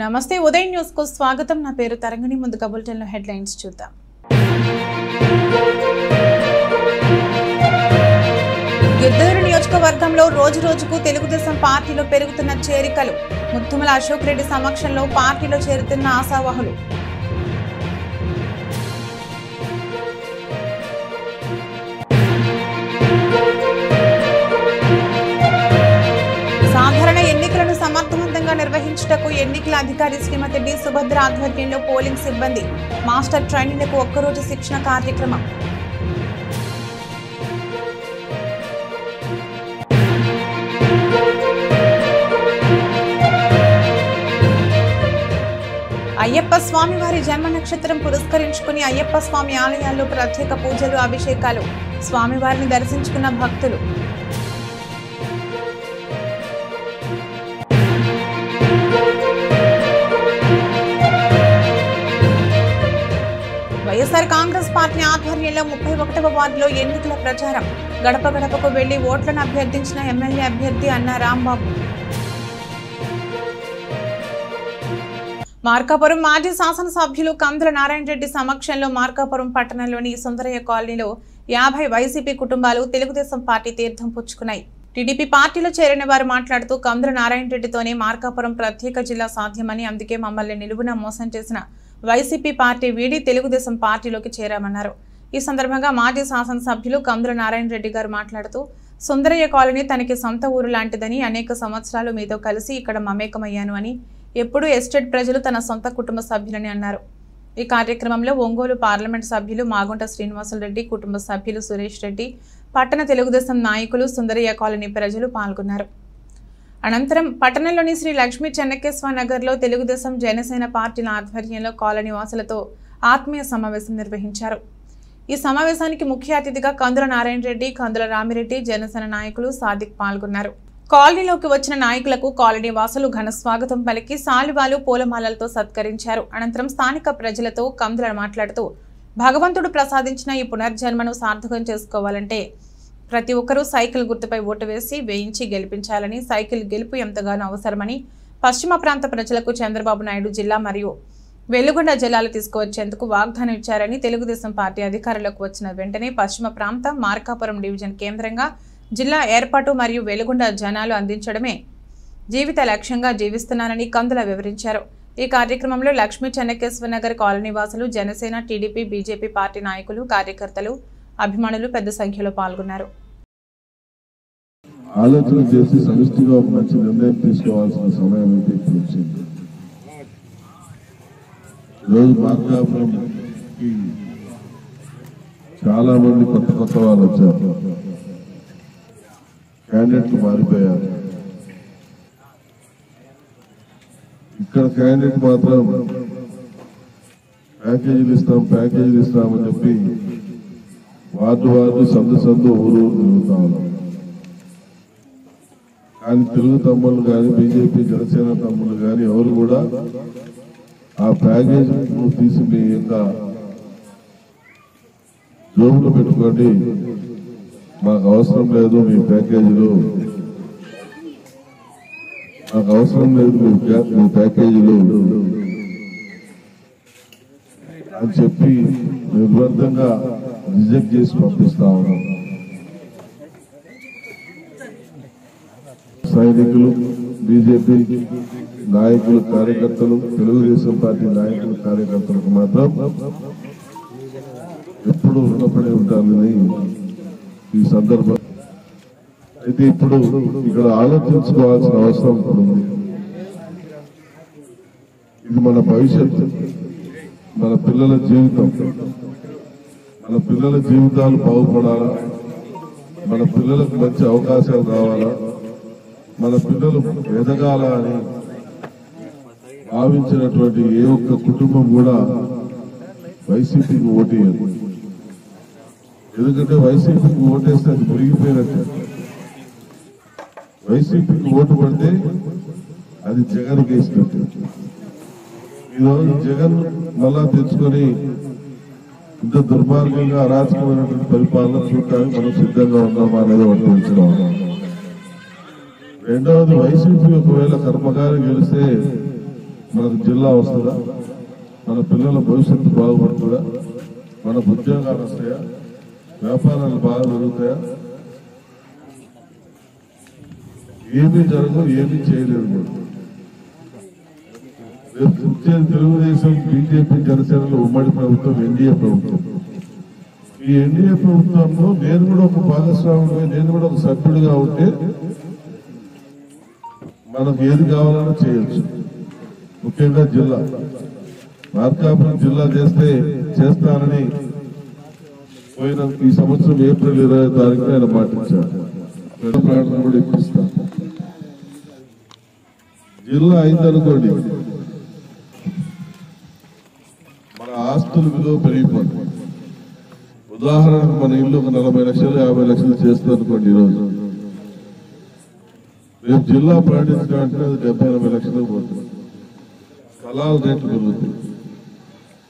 నమస్తే ఉదయ్ న్యూస్ కు స్వాగతం। నా పేరు తరంగిణి। ముందుగా బులెటిన్ లో హెడ్లైన్స్ చూద్దాం। గిద్దలూరు నియోజకవర్గంలో రోజు రోజుకు తెలుగుదేశం పార్టీలో పెరుగుతున్న చేరికలు। ముత్తుమల అశోక్ రెడ్డి సమక్షంలో పార్టీలో చేరుతున్న ఆశావహులు। సాధారణ ఎన్నికలను సమర్థవంతంగా నిర్వహించుటకు ఎన్నికల అధికారి శ్రీమతి డి సుభద్ర ఆధ్వర్యంలో పోలింగ్ సిబ్బంది మాస్టర్ ట్రైనింగ్లకు ఒక్కరోజు శిక్షణ కార్యక్రమం। అయ్యప్ప స్వామి వారి జన్మ నక్షత్రం పురస్కరించుకుని అయ్యప్ప స్వామి ఆలయాల్లో ప్రత్యేక పూజలు, అభిషేకాలు, స్వామివారిని దర్శించుకున్న భక్తులు। వైఎస్ఆర్ కాంగ్రెస్ పార్టీ ఆధ్వర్యంలో 31వ వార్డులో ఎన్నికల ప్రచారం। గడప గడపకు వెళ్లి ఓట్లను అభ్యర్థించిన ఎమ్మెల్యే అభ్యర్థి అన్న రాంబాబు। మార్కాపురం మాజీ శాసనసభ్యులు కందుల నారాయణ రెడ్డి సమక్షంలో మార్కాపురం పట్టణంలోని సుందరయ్య కాలనీలో 50 వైసీపీ కుటుంబాలు తెలుగుదేశం పార్టీ తీర్థం పుచ్చుకున్నాయి। టీడీపీ పార్టీలో చేరిన వారు మాట్లాడుతూ కందుల నారాయణ రెడ్డితోనే మార్కాపురం ప్రత్యేక జిల్లా సాధ్యమని, అందుకే మమ్మల్ని నిలువున మోసం చేసిన వైసీపీ పార్టీ వీడి తెలుగుదేశం పార్టీలోకి చేరామన్నారు। ఈ సందర్భంగా మాజీ శాసనసభ్యులు కందుల నారాయణ రెడ్డి గారు మాట్లాడుతూ సుందరయ్య కాలనీ తనకి సొంత ఊరు లాంటిదని, అనేక సంవత్సరాలు మీతో కలిసి ఇక్కడ మమేకమయ్యాను అని, ఎప్పుడూ ఎస్టేట్ ప్రజలు తన సొంత కుటుంబ సభ్యులని అన్నారు। ఈ కార్యక్రమంలో ఒంగోలు పార్లమెంట్ సభ్యులు మాగుంట శ్రీనివాసులరెడ్డి, కుటుంబ సభ్యులు సురేష్ రెడ్డి, పట్టణ తెలుగుదేశం నాయకులు, సుందరయ్య కాలనీ ప్రజలు పాల్గొన్నారు। అనంతరం పట్టణంలోని శ్రీ లక్ష్మీ చెన్నకేశ్వర నగర్లో తెలుగుదేశం జనసేన పార్టీల ఆధ్వర్యంలో కాలనీ వాసులతో ఆత్మీయ సమావేశం నిర్వహించారు। ఈ సమావేశానికి ముఖ్య అతిథిగా కందుల నారాయణ రెడ్డి, కందుల రామిరెడ్డి, జనసేన నాయకులు సాదిక్ పాల్గొన్నారు। కాలనీలోకి వచ్చిన నాయకులకు కాలనీ వాసులు ఘన స్వాగతం పలికి శాలువాలు, పూలమాలలతో సత్కరించారు। అనంతరం స్థానిక ప్రజలతో కందుల మాట్లాడుతూ భగవంతుడు ప్రసాదించిన ఈ పునర్జన్మను సార్థకం చేసుకోవాలంటే ప్రతి ఒక్కరూ సైకిల్ గుర్తుపై ఓటు వేసి వేయించి గెలిపించాలని, సైకిల్ గెలుపు ఎంతగానో అవసరమని, పశ్చిమ ప్రాంత ప్రజలకు చంద్రబాబు నాయుడు జిల్లా మరియు వెలుగొండ జిల్లాలు తీసుకువచ్చేందుకు వాగ్దానం ఇచ్చారని, తెలుగుదేశం పార్టీ అధికారంలోకి వచ్చిన వెంటనే పశ్చిమ ప్రాంతం మార్కాపురం డివిజన్ కేంద్రంగా జిల్లా ఏర్పాటు మరియు వెలుగొండ జనాలు అందించడమే జీవిత లక్ష్యంగా జీవిస్తున్నానని కందుల వివరించారు। ఈ కార్యక్రమంలో లక్ష్మీ చెన్నకేశ్వర నగర్ కాలనీ వాసులు, జనసేన, టీడీపీ, బీజేపీ పార్టీ నాయకులు, కార్యకర్తలు, అభిమానులు పెద్ద సంఖ్యలో పాల్గొన్నారు। ఆలోచన చేసి సమిష్టిగా ఒక మంచి నిర్ణయం తీసుకోవాల్సిన సమయం అయితే ఇప్పుడు వచ్చింది। ఈరోజు మార్కాపురంకి చాలా మంది కొత్త వాళ్ళు వచ్చారు, క్యాండిడేట్లు మారిపోయారు। ఇక్కడ క్యాండిడేట్ మాత్రం ప్యాకేజీలు ఇస్తామని చెప్పి వార్డు సందు ఊరు తిరుగుతా ఉన్నారు। కానీ తెలుగు తమ్ముళ్ళు కానీ, బీజేపీ జనసేన తమ్ముళ్ళు కానీ ఎవరు కూడా ఆ ప్యాకేజ్ తీసి మీ యొక్క జోబులు పెట్టుకోండి, మాకు అవసరం లేదు మీ ప్యాకేజీలు, మాకు అవసరం లేదు మీ ప్యాకేజీలు అని చెప్పి నిర్బంధంగా రిజెక్ట్ చేసి పంపిస్తా ఉన్నాం। సైనికులు, బీజేపీ నాయకులు, కార్యకర్తలు, తెలుగుదేశం పార్టీ నాయకులు, కార్యకర్తలకు మాత్రం ఎప్పుడు రుణపడి ఉంటారని ఈ సందర్భం అయితే ఇప్పుడు ఇక్కడ ఆలోచించుకోవాల్సిన అవసరం ఉంది। ఇది మన భవిష్యత్తు, మన పిల్లల జీవితం, మన పిల్లల జీవితాలు బాగుపడాలా, మన పిల్లలకు మంచి అవకాశాలు రావాలా, మన పిల్లలు ఎదగాల అని భావించినటువంటి ఏ ఒక్క కుటుంబం కూడా వైసీపీకి ఓటేయదు। ఎందుకంటే వైసీపీకి ఓటేస్తే అది మురిగిపోయినట్టు, వైసీపీకి ఓటు పడితే అది జగన్ వేసినట్టు। ఈరోజు జగన్ మళ్ళా తెచ్చుకొని ఇంత దుర్మార్గంగా అరాచకమైనటువంటి పరిపాలన చూడటానికి మనం సిద్ధంగా ఉన్నామా అనేది ఒకటి తెలుసుకోవాలి। రెండవది, వైసీపీ ఒకవేళ కర్మగారి గెలిస్తే మనకు జిల్లా వస్తుందా? మన పిల్లల భవిష్యత్తు బాగుపడుతుందా? మనకు ఉద్యోగాలు వస్తాయా? వ్యాపారాలు బాగా జరుగుతాయా? ఏమీ జరగవు, ఏమీ చేయలేదు. రేపు వచ్చేది తెలుగుదేశం, బీజేపీ, జనసేనలో ఉమ్మడి ప్రభుత్వం, ఎన్డీఏ ప్రభుత్వం. ఈ ఎన్డీఏ ప్రభుత్వంలో నేను కూడా ఒక భాగస్వామిగా, నేను కూడా ఒక సభ్యుడిగా ఉంటే మనకు ఏది కావాలన్నా చేయొచ్చు. ముఖ్యంగా జిల్లా మార్కాపురం జిల్లా చేస్తానని పోయిన ఈ సంవత్సరం ఏప్రిల్ 20వ తారీఖున ఆయన మాటించారు. ప్రకటన కూడా ఇప్పిస్తాను. జిల్లా అయిందనుకోండి, మన ఆస్తుల విలువ పెరిగిపోతుంది. ఉదాహరణకు మన ఇల్లు ఒక 40 లక్షలు 50 లక్షలు చేస్తుంది అనుకోండి. ఈరోజు రేపు జిల్లా ప్రకటించడం అది 70-80 లక్షలకు పోతుంది. స్థలాల రేట్లు పెరుగుతాయి.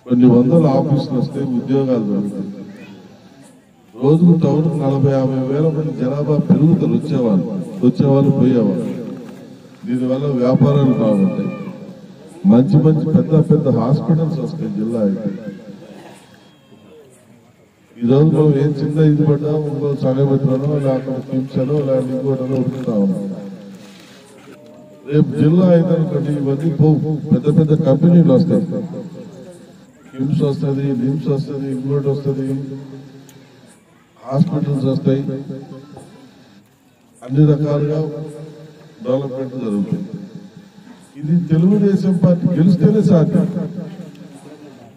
కొన్ని వందల ఆఫీసులు వస్తాయి, ఉద్యోగాలు దొరుకుతాయి. రోజుకు టౌన్ 40-50 వేల మంది జనాభా పెరుగుతారు. వచ్చేవాళ్ళు పోయేవాళ్ళు. దీనివల్ల వ్యాపారాలు బాగుంటాయి. మంచి పెద్ద హాస్పిటల్స్ వస్తాయి జిల్లా అయితే. ఈరోజు మనం ఏం చిన్న ఇది పడ్డా సగమిత్రనో లేకపోతే కిమ్సనో లేకపోతే ఇంకోటనో ఉడుకుతా ఉన్నాం. రేపు జిల్లా అయితే అనుకోండి, ఇవన్నీ పెద్ద కంపెనీలు వస్తాయి. కిమ్స్ వస్తుంది, నిమ్స్ వస్తుంది, ఇంకోటి వస్తుంది, హాస్పిటల్స్ వస్తాయి. అన్ని రకాలుగా డెవలప్మెంట్ జరుగుతుంది. ఇది తెలుగుదేశం పార్టీ గెలిస్తేనే సాధ్యం.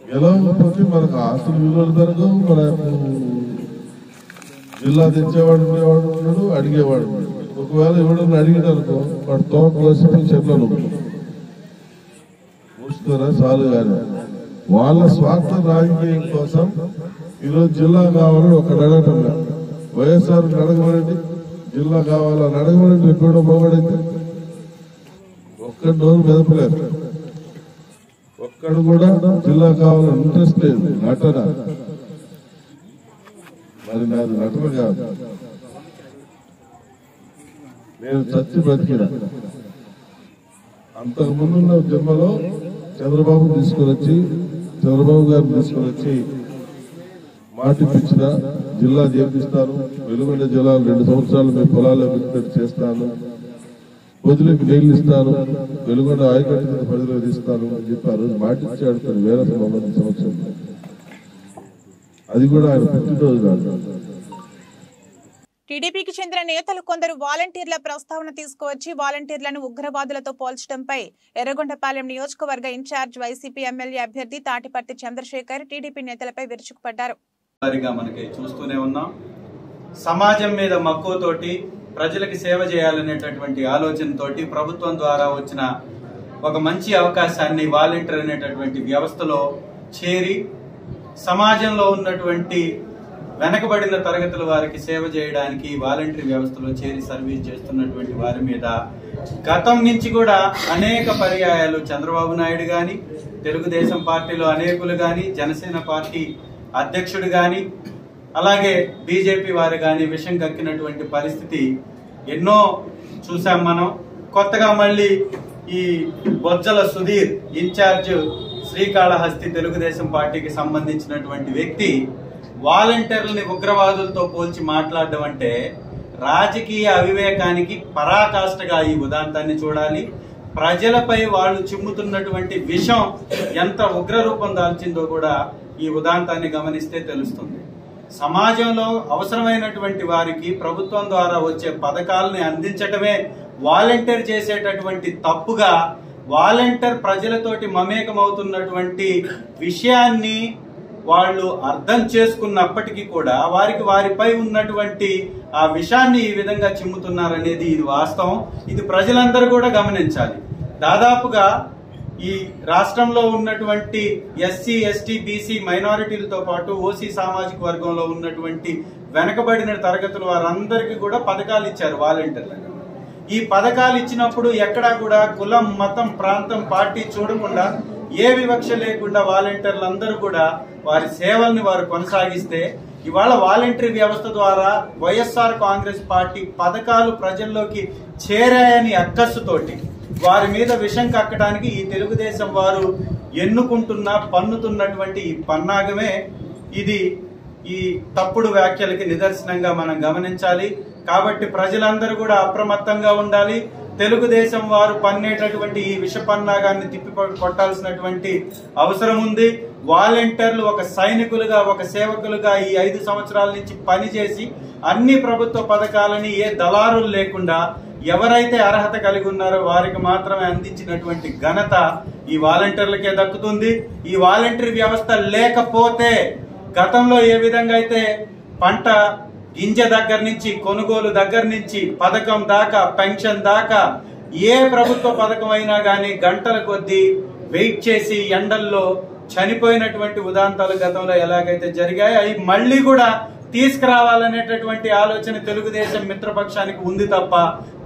గెలవకపోతే మనకు ఆస్తులు విలువలు జరగవు. మనకు జిల్లా తెచ్చేవాడు ఉండేవాడు ఉన్నాడు, అడిగేవాడు ఉన్నాడు. ఒకవేళ ఎవడన్నా అడిగినారనుకో, వాడు తోక కోసి చెట్లను మూస్తారా చాలు. కానీ వాళ్ళ స్వార్థ రాజకీయం కోసం ఈరోజు జిల్లా కావాలని ఒక అడగటం. వైఎస్ఆర్ అడగబడండి, జిల్లా కావాలని అడగబడండి. ఎప్పుడో పోగడైతే ఒక్కడి నోరు మెదపలేదు. ఒక్కడు కూడా జిల్లా కావాలని ఇంట్రెస్ట్ లేదు. నటన మరి నాది నటన కాదు. నేను చచ్చి బ్రతికిన. అంతకుముందున్న జన్మలో చంద్రబాబు గారిని తీసుకొని వచ్చి మాటిపించిన జిల్లా చేపిస్తాను, వెలుగొండ జిల్లాలు 2 సంవత్సరాలు మీ పొలాల్లో విజిట్ చేస్తాను, పొదులకు నీళ్లు ఇస్తాను, వెలుగొండ ఆయకట్టు కింద పరిధిలో తీస్తాను అని చెప్పారు. మాటిచ్చాడు. కొన్ని వేల సంవత్సరం. అది కూడా ఆయన పుట్టినరోజు కాదు. టీడీపీకి చెందిన నేతలు కొందరు వాలంటీర్ల ప్రస్తావన తీసుకువచ్చి వాలంటీర్లను ఉగ్రవాదులతో పోల్చడంపై ఎర్రగొండపాలెం నియోజకవర్గ ఇన్ఛార్జ్ వైసీపీ ఎమ్మెల్యే అభ్యర్థి తాటిపర్తి చంద్రశేఖర్ టీడీపీ నేతలపై విరుచుకుపడ్డారు. మనకి చూస్తూనే ఉన్నాం. సమాజం మీద మక్కువతోటి ప్రజలకు సేవ చేయాలనేటటువంటి ఆలోచనతోటి ప్రభుత్వం ద్వారా వచ్చిన ఒక మంచి అవకాశాన్ని వాలంటీర్ అనేటటువంటి వ్యవస్థలో చేరి సమాజంలో ఉన్నటువంటి వెనకబడిన తరగతుల వారికి సేవ చేయడానికి వాలంటీర్ వ్యవస్థలో చేరి సర్వీస్ చేస్తున్నటువంటి వారి మీద గతం నుంచి కూడా అనేక పర్యాయాలు చంద్రబాబు నాయుడు గాని, తెలుగుదేశం పార్టీలో అనేకులు గాని, జనసేన పార్టీ అధ్యక్షుడు గాని, అలాగే బీజేపీ వారు గాని విషం కక్కినటువంటి పరిస్థితి ఎన్నో చూసాం మనం. కొత్తగా మళ్ళీ ఈ బొజ్జల సుధీర్ ఇన్ఛార్జ్ శ్రీకాళహస్తి తెలుగుదేశం పార్టీకి సంబంధించినటువంటి వ్యక్తి వాలంటీర్లని ఉగ్రవాదులతో పోల్చి మాట్లాడడం అంటే రాజకీయ అవివేకానికి పరాకాష్ఠగా ఈ ఉదాంతాన్ని చూడాలి. ప్రజలపై వాళ్ళు చిమ్ముతున్నటువంటి విషం ఎంత ఉగ్ర రూపం దాల్చిందో కూడా ఈ ఉదాంతాన్ని గమనిస్తే తెలుస్తుంది. సమాజంలో అవసరమైనటువంటి వారికి ప్రభుత్వం ద్వారా వచ్చే పథకాలని అందించటమే వాలంటీర్ చేసేటటువంటి తప్పుగా, వాలంటీర్ ప్రజలతోటి మమేకమవుతున్నటువంటి విషయాన్ని వాళ్ళు అర్థం చేసుకున్నప్పటికీ కూడా వారిపై ఉన్నటువంటి ఆ విషయాన్ని ఈ విధంగా చిమ్ముతున్నారనేది ఇది వాస్తవం. ఇది ప్రజలందరూ కూడా గమనించాలి. దాదాపుగా ఈ రాష్ట్రంలో ఉన్నటువంటి ఎస్సీ, ఎస్టీ, బీసీ మైనారిటీలతో పాటు ఓసీ సామాజిక వర్గంలో ఉన్నటువంటి వెనకబడిన తరగతుల వారందరికీ కూడా పథకాలు ఇచ్చారు వాలంటీర్లుగా. ఈ పథకాలు ఇచ్చినప్పుడు ఎక్కడా కూడా కులం, మతం, ప్రాంతం, పార్టీ చూడకుండా ఏ వివక్ష లేకుండా వాలంటీర్లందరూ కూడా వారి సేవల్ని వారు కొనసాగిస్తే ఇవాళ వాలంటరీ వ్యవస్థ ద్వారా వైఎస్ఆర్ కాంగ్రెస్ పార్టీ పథకాలు ప్రజల్లోకి చేరాయని అక్కస్సుతోటి వారి మీద విషం కక్కడానికి ఈ తెలుగుదేశం వారు పన్నుతున్నటువంటి ఈ పన్నాగమే ఇది. ఈ తప్పుడు వ్యాఖ్యలకి నిదర్శనంగా మనం గమనించాలి. కాబట్టి ప్రజలందరూ కూడా అప్రమత్తంగా ఉండాలి. తెలుగుదేశం వారు పన్నేటటువంటి ఈ విష పన్నాగాన్ని తిప్పి కొట్టాల్సినటువంటి అవసరం ఉంది. వాలంటీర్లు ఒక సైనికులుగా, ఒక సేవకులుగా ఈ 5 సంవత్సరాల నుంచి పనిచేసి అన్ని ప్రభుత్వ పథకాలని ఏ దళారులు లేకుండా ఎవరైతే అర్హత కలిగి ఉన్నారో వారికి మాత్రమే అందించినటువంటి ఘనత ఈ వాలంటీర్లకే దక్కుతుంది. ఈ వాలంటీర్ వ్యవస్థ లేకపోతే గతంలో ఏ విధంగా అయితే పంట గింజ దగ్గర నుంచి, కొనుగోలు దగ్గర నుంచి, పథకం దాకా, పెన్షన్ దాకా ఏ ప్రభుత్వ పథకం అయినా కానీ గంటల కొద్దీ వెయిట్ చేసి ఎండల్లో చనిపోయినటువంటి ఉదాంతాలు గతంలో ఎలాగైతే జరిగాయో అవి మళ్ళీ కూడా తీసుకురావాలనేటటువంటి ఆలోచన తెలుగుదేశం మిత్రపక్షానికి ఉంది తప్ప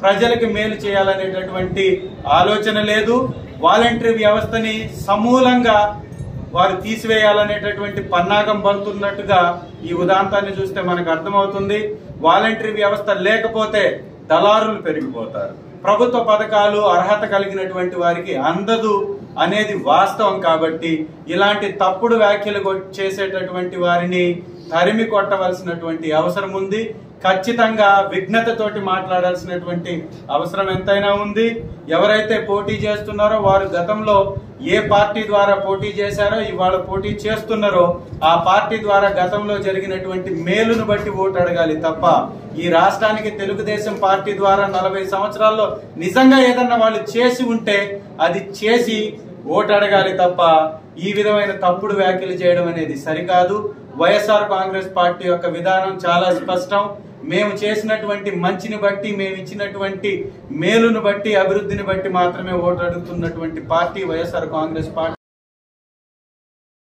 ప్రజలకు మేలు చేయాలనేటటువంటి ఆలోచన లేదు. వాలంటరీ వ్యవస్థని సమూలంగా వారు తీసివేయాలనేటటువంటి పన్నాగం పడుతున్నట్టుగా ఈ ఉదాంతాన్ని చూస్తే మనకు అర్థమవుతుంది. వాలంటరీ వ్యవస్థ లేకపోతే దళారులు పెరిగిపోతారు. ప్రభుత్వ పథకాలు అర్హత కలిగినటువంటి వారికి అందదు అనేది వాస్తవం. కాబట్టి ఇలాంటి తప్పుడు వ్యాఖ్యలు చేసేటటువంటి వారిని తరిమి కొట్టవలసినటువంటి అవసరం ఉంది. ఖచ్చితంగా విఘ్నతతోటి మాట్లాడాల్సినటువంటి అవసరం ఎంతైనా ఉంది. ఎవరైతే పోటీ చేస్తున్నారో వారు గతంలో ఏ పార్టీ ద్వారా పోటీ చేశారో, ఇవాళ పోటీ చేస్తున్నారో ఆ పార్టీ ద్వారా గతంలో జరిగినటువంటి మేలును బట్టి ఓటు అడగాలి తప్ప ఈ రాష్ట్రానికి తెలుగుదేశం పార్టీ ద్వారా 40 సంవత్సరాల్లో నిజంగా ఏదన్నా వాళ్ళు చేసి ఉంటే అది చేసి ఓటు అడగాలి తప్ప ఈ విధమైన తప్పుడు వ్యాఖ్యలు చేయడం అనేది సరికాదు. వైఎస్ఆర్ కాంగ్రెస్ పార్టీ యొక్క విధానం చాలా స్పష్టం. మేము చేసినటువంటి మంచిని బట్టి, మేము ఇచ్చినటువంటి మేలును బట్టి, అభివృద్ధిని బట్టి మాత్రమే ఓటు అడుగుతున్నటువంటి పార్టీ వైఎస్ఆర్ కాంగ్రెస్ పార్టీ.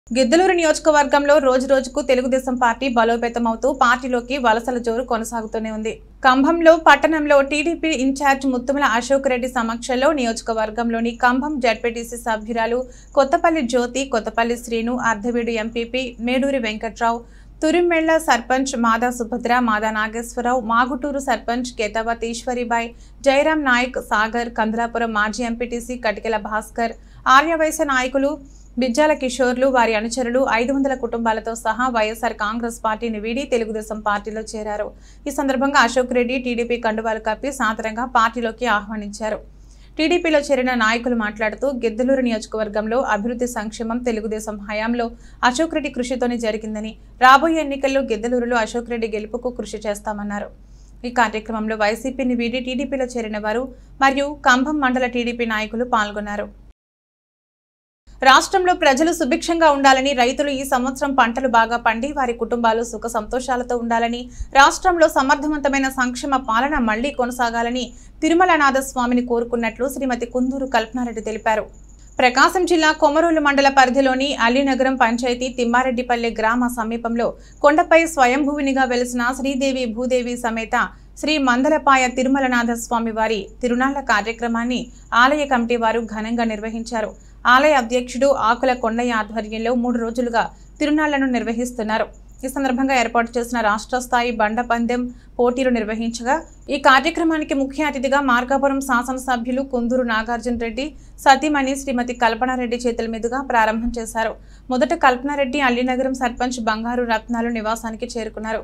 గిద్దలూరు నియోజకవర్గంలో రోజు రోజుకు తెలుగుదేశం పార్టీ బలోపేతమవుతూ పార్టీలోకి వలసల జోరు కొనసాగుతూనే ఉంది. కంభంలో పట్టణంలో టీడీపీ ఇన్ఛార్జ్ ముత్తుమల అశోక్ రెడ్డి సమక్షంలో నియోజకవర్గంలోని కంభం జడ్పీటీసీ సభ్యురాలు కొత్తపల్లి జ్యోతి, కొత్తపల్లి శ్రీను, అర్ధవీడు ఎంపీపీ మేడూరి వెంకట్రావు, తురిమెళ్ల సర్పంచ్ మాదా సుభద్ర, మాదా నాగేశ్వరరావు, మాగుటూరు సర్పంచ్ కేతావత్ ఈశ్వరిబాయ్, జయరాం నాయక్, సాగర్, కందలాపురం మాజీ ఎంపీటీసీ కటికెల భాస్కర్, ఆర్యవైశ్య నాయకులు బిజ్జాల కిషోర్లు, వారి అనుచరులు 500 కుటుంబాలతో సహా వైఎస్ఆర్ కాంగ్రెస్ పార్టీని వీడి తెలుగుదేశం పార్టీలో చేరారు. ఈ సందర్భంగా అశోక్ రెడ్డి టీడీపీ కండువాలు కప్పి సాదరంగా పార్టీలోకి ఆహ్వానించారు. టీడీపీలో చేరిన నాయకులు మాట్లాడుతూ గిద్దలూరు నియోజకవర్గంలో అభివృద్ధి సంక్షేమం తెలుగుదేశం హయాంలో అశోక్ రెడ్డి కృషితోనే జరిగిందని, రాబోయే ఎన్నికల్లో గిద్దలూరులో అశోక్ రెడ్డి గెలుపుకు కృషి చేస్తామన్నారు. ఈ కార్యక్రమంలో వైసీపీని వీడి టీడీపీలో చేరిన వారు మరియు కంభం మండల టీడీపీ నాయకులు పాల్గొన్నారు. రాష్ట్రంలో ప్రజలు సుభిక్షంగా ఉండాలని, రైతులు ఈ సంవత్సరం పంటలు బాగా పండి వారి కుటుంబాలు సుఖ సంతోషాలతో ఉండాలని, రాష్ట్రంలో సమర్థవంతమైన సంక్షేమ పాలన మళ్లీ కొనసాగాలని తిరుమలనాథ స్వామిని కోరుకున్నట్లు శ్రీమతి కుందూరు కల్పనారెడ్డి తెలిపారు. ప్రకాశం జిల్లా కొమరోలు మండల పరిధిలోని అలీనగరం పంచాయతీ తిమ్మారెడ్డిపల్లె గ్రామ సమీపంలో కొండపై స్వయంభువినిగా వెలిసిన శ్రీదేవి భూదేవి సమేత శ్రీ మందలపాయ తిరుమలనాథ స్వామి వారి తిరునాళ్ల కార్యక్రమాన్ని ఆలయ కమిటీ వారు ఘనంగా నిర్వహించారు. ఆలయ అధ్యక్షుడు ఆకుల కొండయ్య ఆధ్వర్యంలో 3 రోజులుగా తిరునాళ్లను నిర్వహిస్తున్నారు. ఈ సందర్భంగా ఏర్పాటు చేసిన రాష్ట్ర స్థాయి బండ పందెం పోటీలు నిర్వహించగా ఈ కార్యక్రమానికి ముఖ్య అతిథిగా మార్కాపురం శాసనసభ్యులు కుందూరు నాగార్జున రెడ్డి సతీమణి శ్రీమతి కల్పనారెడ్డి చేతుల మీదుగా ప్రారంభం చేశారు. మొదట కల్పనారెడ్డి అల్లీనగరం సర్పంచ్ బంగారు రత్నాలు నివాసానికి చేరుకున్నారు.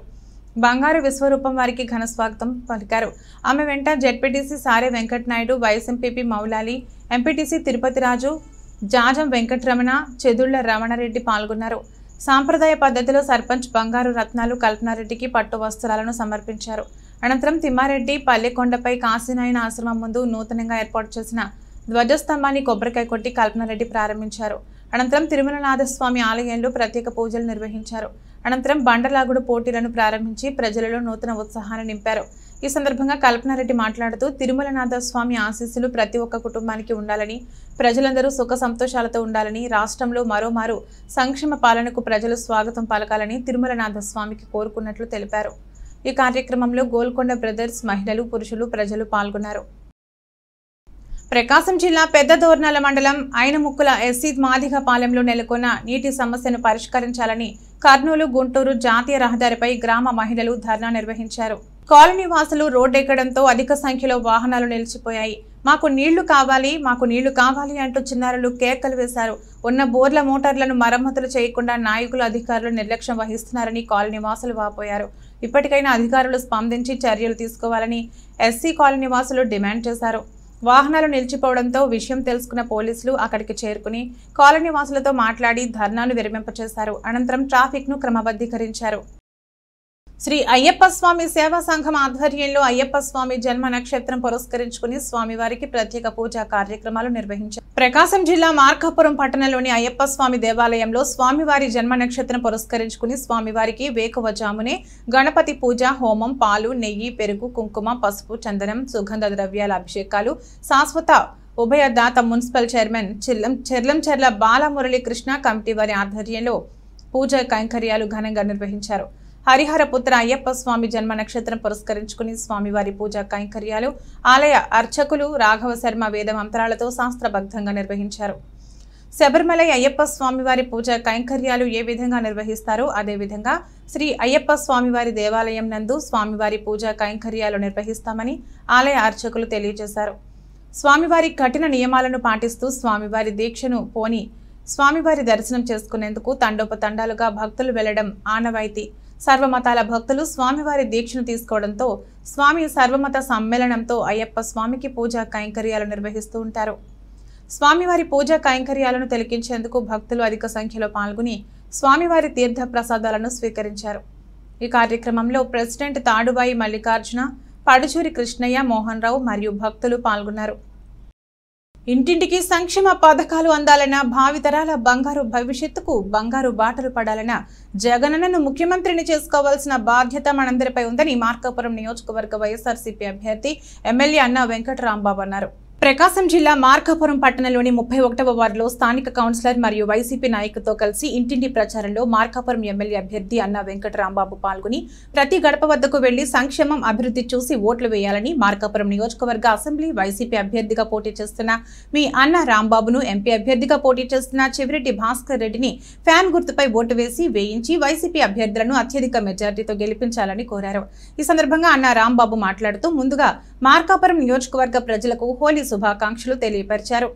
బంగారు విశ్వరూపం వారికి ఘన స్వాగతం పలికారు. ఆమె వెంట ZPTC Sare Venkatanaidu, vice MPP Moulali, MPTC Tirupati Raju, Jajam Venkataramana, Chedulla Ramanareddy పాల్గొన్నారు. సాంప్రదాయ పద్ధతిలో సర్పంచ్ బంగారు రత్నాలు కల్పనారెడ్డికి పట్టు వస్త్రాలను సమర్పించారు. అనంతరం తిమ్మారెడ్డి పల్లెకొండపై కాశీనాయన ఆశ్రమం ముందు నూతనంగా ఏర్పాటు చేసిన ధ్వజస్తంభాన్ని కొబ్బరికాయ కొట్టి కల్పనారెడ్డి ప్రారంభించారు. అనంతరం తిరుమలనాథస్వామి ఆలయంలో ప్రత్యేక పూజలు నిర్వహించారు. అనంతరం బండలాగుడు పోటీలను ప్రారంభించి ప్రజలలో నూతన ఉత్సాహాన్ని నింపారు. ఈ సందర్భంగా కల్పనారెడ్డి మాట్లాడుతూ తిరుమలనాథ స్వామి ఆశీస్సులు ప్రతి ఒక్క కుటుంబానికి ఉండాలని, ప్రజలందరూ సుఖ సంతోషాలతో ఉండాలని, రాష్ట్రంలో మరోమారు సంక్షేమ పాలనకు ప్రజలు స్వాగతం పలకాలని తిరుమలనాథ స్వామికి కోరుకున్నట్లు తెలిపారు. ఈ కార్యక్రమంలో గోల్కొండ బ్రదర్స్ మహిళలు, పురుషులు, ప్రజలు పాల్గొన్నారు. ప్రకాశం జిల్లా పెద్ద దోర్నాల మండలం ఐనముక్కుల ఎస్సీ మాదిగపాలెంలో నెలకొన్న నీటి సమస్యను పరిష్కరించాలని కర్నూలు, గుంటూరు జాతీయ రహదారిపై గ్రామ మహిళలు ధర్నా నిర్వహించారు. కాలనీ వాసులు రోడ్డెక్కడంతో అధిక సంఖ్యలో వాహనాలు నిలిచిపోయాయి. మాకు నీళ్లు కావాలి అంటూ చిన్నారులు కేకలు వేశారు. ఉన్న బోర్ల మోటార్లను మరమ్మతులు చేయకుండా నాయకులు అధికారులు నిర్లక్ష్యం వహిస్తున్నారని కాలనీ వాసులు వాపోయారు. ఇప్పటికైనా అధికారులు స్పందించి చర్యలు తీసుకోవాలని ఎస్సీ కాలనీ వాసులు డిమాండ్ చేశారు. వాహనాలు నిలిచిపోవడంతో విషయం తెలుసుకున్న పోలీసులు అక్కడికి చేరుకుని కాలనీ వాసులతో మాట్లాడి ధర్నాను విరమింపచేశారు. అనంతరం ట్రాఫిక్ ను క్రమబద్ధీకరించారు. శ్రీ అయ్యప్ప స్వామి సేవా సంఘం ఆధ్వర్యంలో అయ్యప్ప స్వామి జన్మ నక్షత్రం పురస్కరించుకుని స్వామివారికి ప్రత్యేక పూజా కార్యక్రమాలు నిర్వహించారు. ప్రకాశం జిల్లా మార్కాపురం పట్టణంలోని అయ్యప్ప స్వామి దేవాలయంలో స్వామివారి జన్మ నక్షత్రం పురస్కరించుకుని స్వామివారికి వేకువజామునే గణపతి పూజ, హోమం, పాలు, నెయ్యి, పెరుగు, కుంకుమ, పసుపు, చందనం, సుగంధ ద్రవ్యాల అభిషేకాలు శాశ్వత ఉభయదాత మున్సిపల్ చైర్మన్ చెర్లంచెర్ల బాలమురళీకృష్ణ కమిటీ వారి ఆధ్వర్యంలో పూజా కైంకర్యాలు ఘనంగా నిర్వహించారు. హరిహరపుత్ర అయ్యప్ప స్వామి జన్మ నక్షత్రం పురస్కరించుకుని స్వామివారి పూజా కైంకర్యాలు ఆలయ అర్చకులు రాఘవ శర్మ వేద మంత్రాలతో శాస్త్రబద్ధంగా నిర్వహించారు. శబరిమలై అయ్యప్ప స్వామివారి పూజా కైంకర్యాలు ఏ విధంగా నిర్వహిస్తారో అదేవిధంగా శ్రీ అయ్యప్ప స్వామివారి దేవాలయం నందు స్వామివారి పూజా కైంకర్యాలు నిర్వహిస్తామని ఆలయ అర్చకులు తెలియజేశారు. స్వామివారి కఠిన నియమాలను పాటిస్తూ స్వామివారి దీక్షను పోని స్వామివారి దర్శనం చేసుకునేందుకు తండోపతండాలుగా భక్తులు వెళ్లడం ఆనవాయితీ. సర్వమతాల భక్తులు స్వామివారి దీక్షను తీసుకోవడంతో స్వామి సర్వమత సమ్మేళనంతో అయ్యప్ప స్వామికి పూజా కైంకర్యాలు నిర్వహిస్తూ ఉంటారు. స్వామివారి పూజా కైంకర్యాలను తిలకించేందుకు భక్తులు అధిక సంఖ్యలో పాల్గొని స్వామివారి తీర్థ ప్రసాదాలను స్వీకరించారు. ఈ కార్యక్రమంలో ప్రెసిడెంట్ తాడుబాయి మల్లికార్జున, పడుచూరి కృష్ణయ్య, మోహన్ రావు మరియు భక్తులు పాల్గొన్నారు. ఇంటింటికి సంక్షేమ పథకాలు అందాలన్న, భావితరాల బంగారు భవిష్యత్తుకు బంగారు బాటలు పడాలన్న జగనన్నను ముఖ్యమంత్రిని చేసుకోవాల్సిన బాధ్యత మనందరిపై ఉందని మార్కాపురం నియోజకవర్గ వైఎస్ఆర్సీపీ అభ్యర్థి ఎమ్మెల్యే అన్నా వెంకటరాంబాబు అన్నారు. ప్రకాశం జిల్లా మార్కాపురం పట్టణంలోని 31వ వార్డులో స్థానిక కౌన్సిలర్ మరియు వైసీపీ నాయకులతో కలిసి ఇంటింటి ప్రచారంలో మార్కాపురం ఎమ్మెల్యే అభ్యర్థి అన్నా వెంకటరాంబాబు పాల్గొని ప్రతి గడప వద్దకు వెళ్లి సంక్షేమం, అభివృద్ధి చూసి ఓట్లు వేయాలని, మార్కాపురం నియోజకవర్గ అసెంబ్లీ వైసీపీ అభ్యర్థిగా పోటీ చేస్తున్న మీ అన్నా రాంబాబును, ఎంపీ అభ్యర్థిగా పోటీ చేస్తున్న చెవిరెడ్డి భాస్కర్ రెడ్డిని ఫ్యాన్ గుర్తుపై ఓటు వేసి వేయించి వైసీపీ అభ్యర్థులను అత్యధిక మెజార్టీతో గెలిపించాలని కోరారు. ఈ సందర్భంగా అన్నా రాంబాబు మాట్లాడుతూ ముందుగా మార్కాపురం నియోజకవర్గ ప్రజలకు హోలీ శుభాకాంక్షలు తెలియపరిచారు.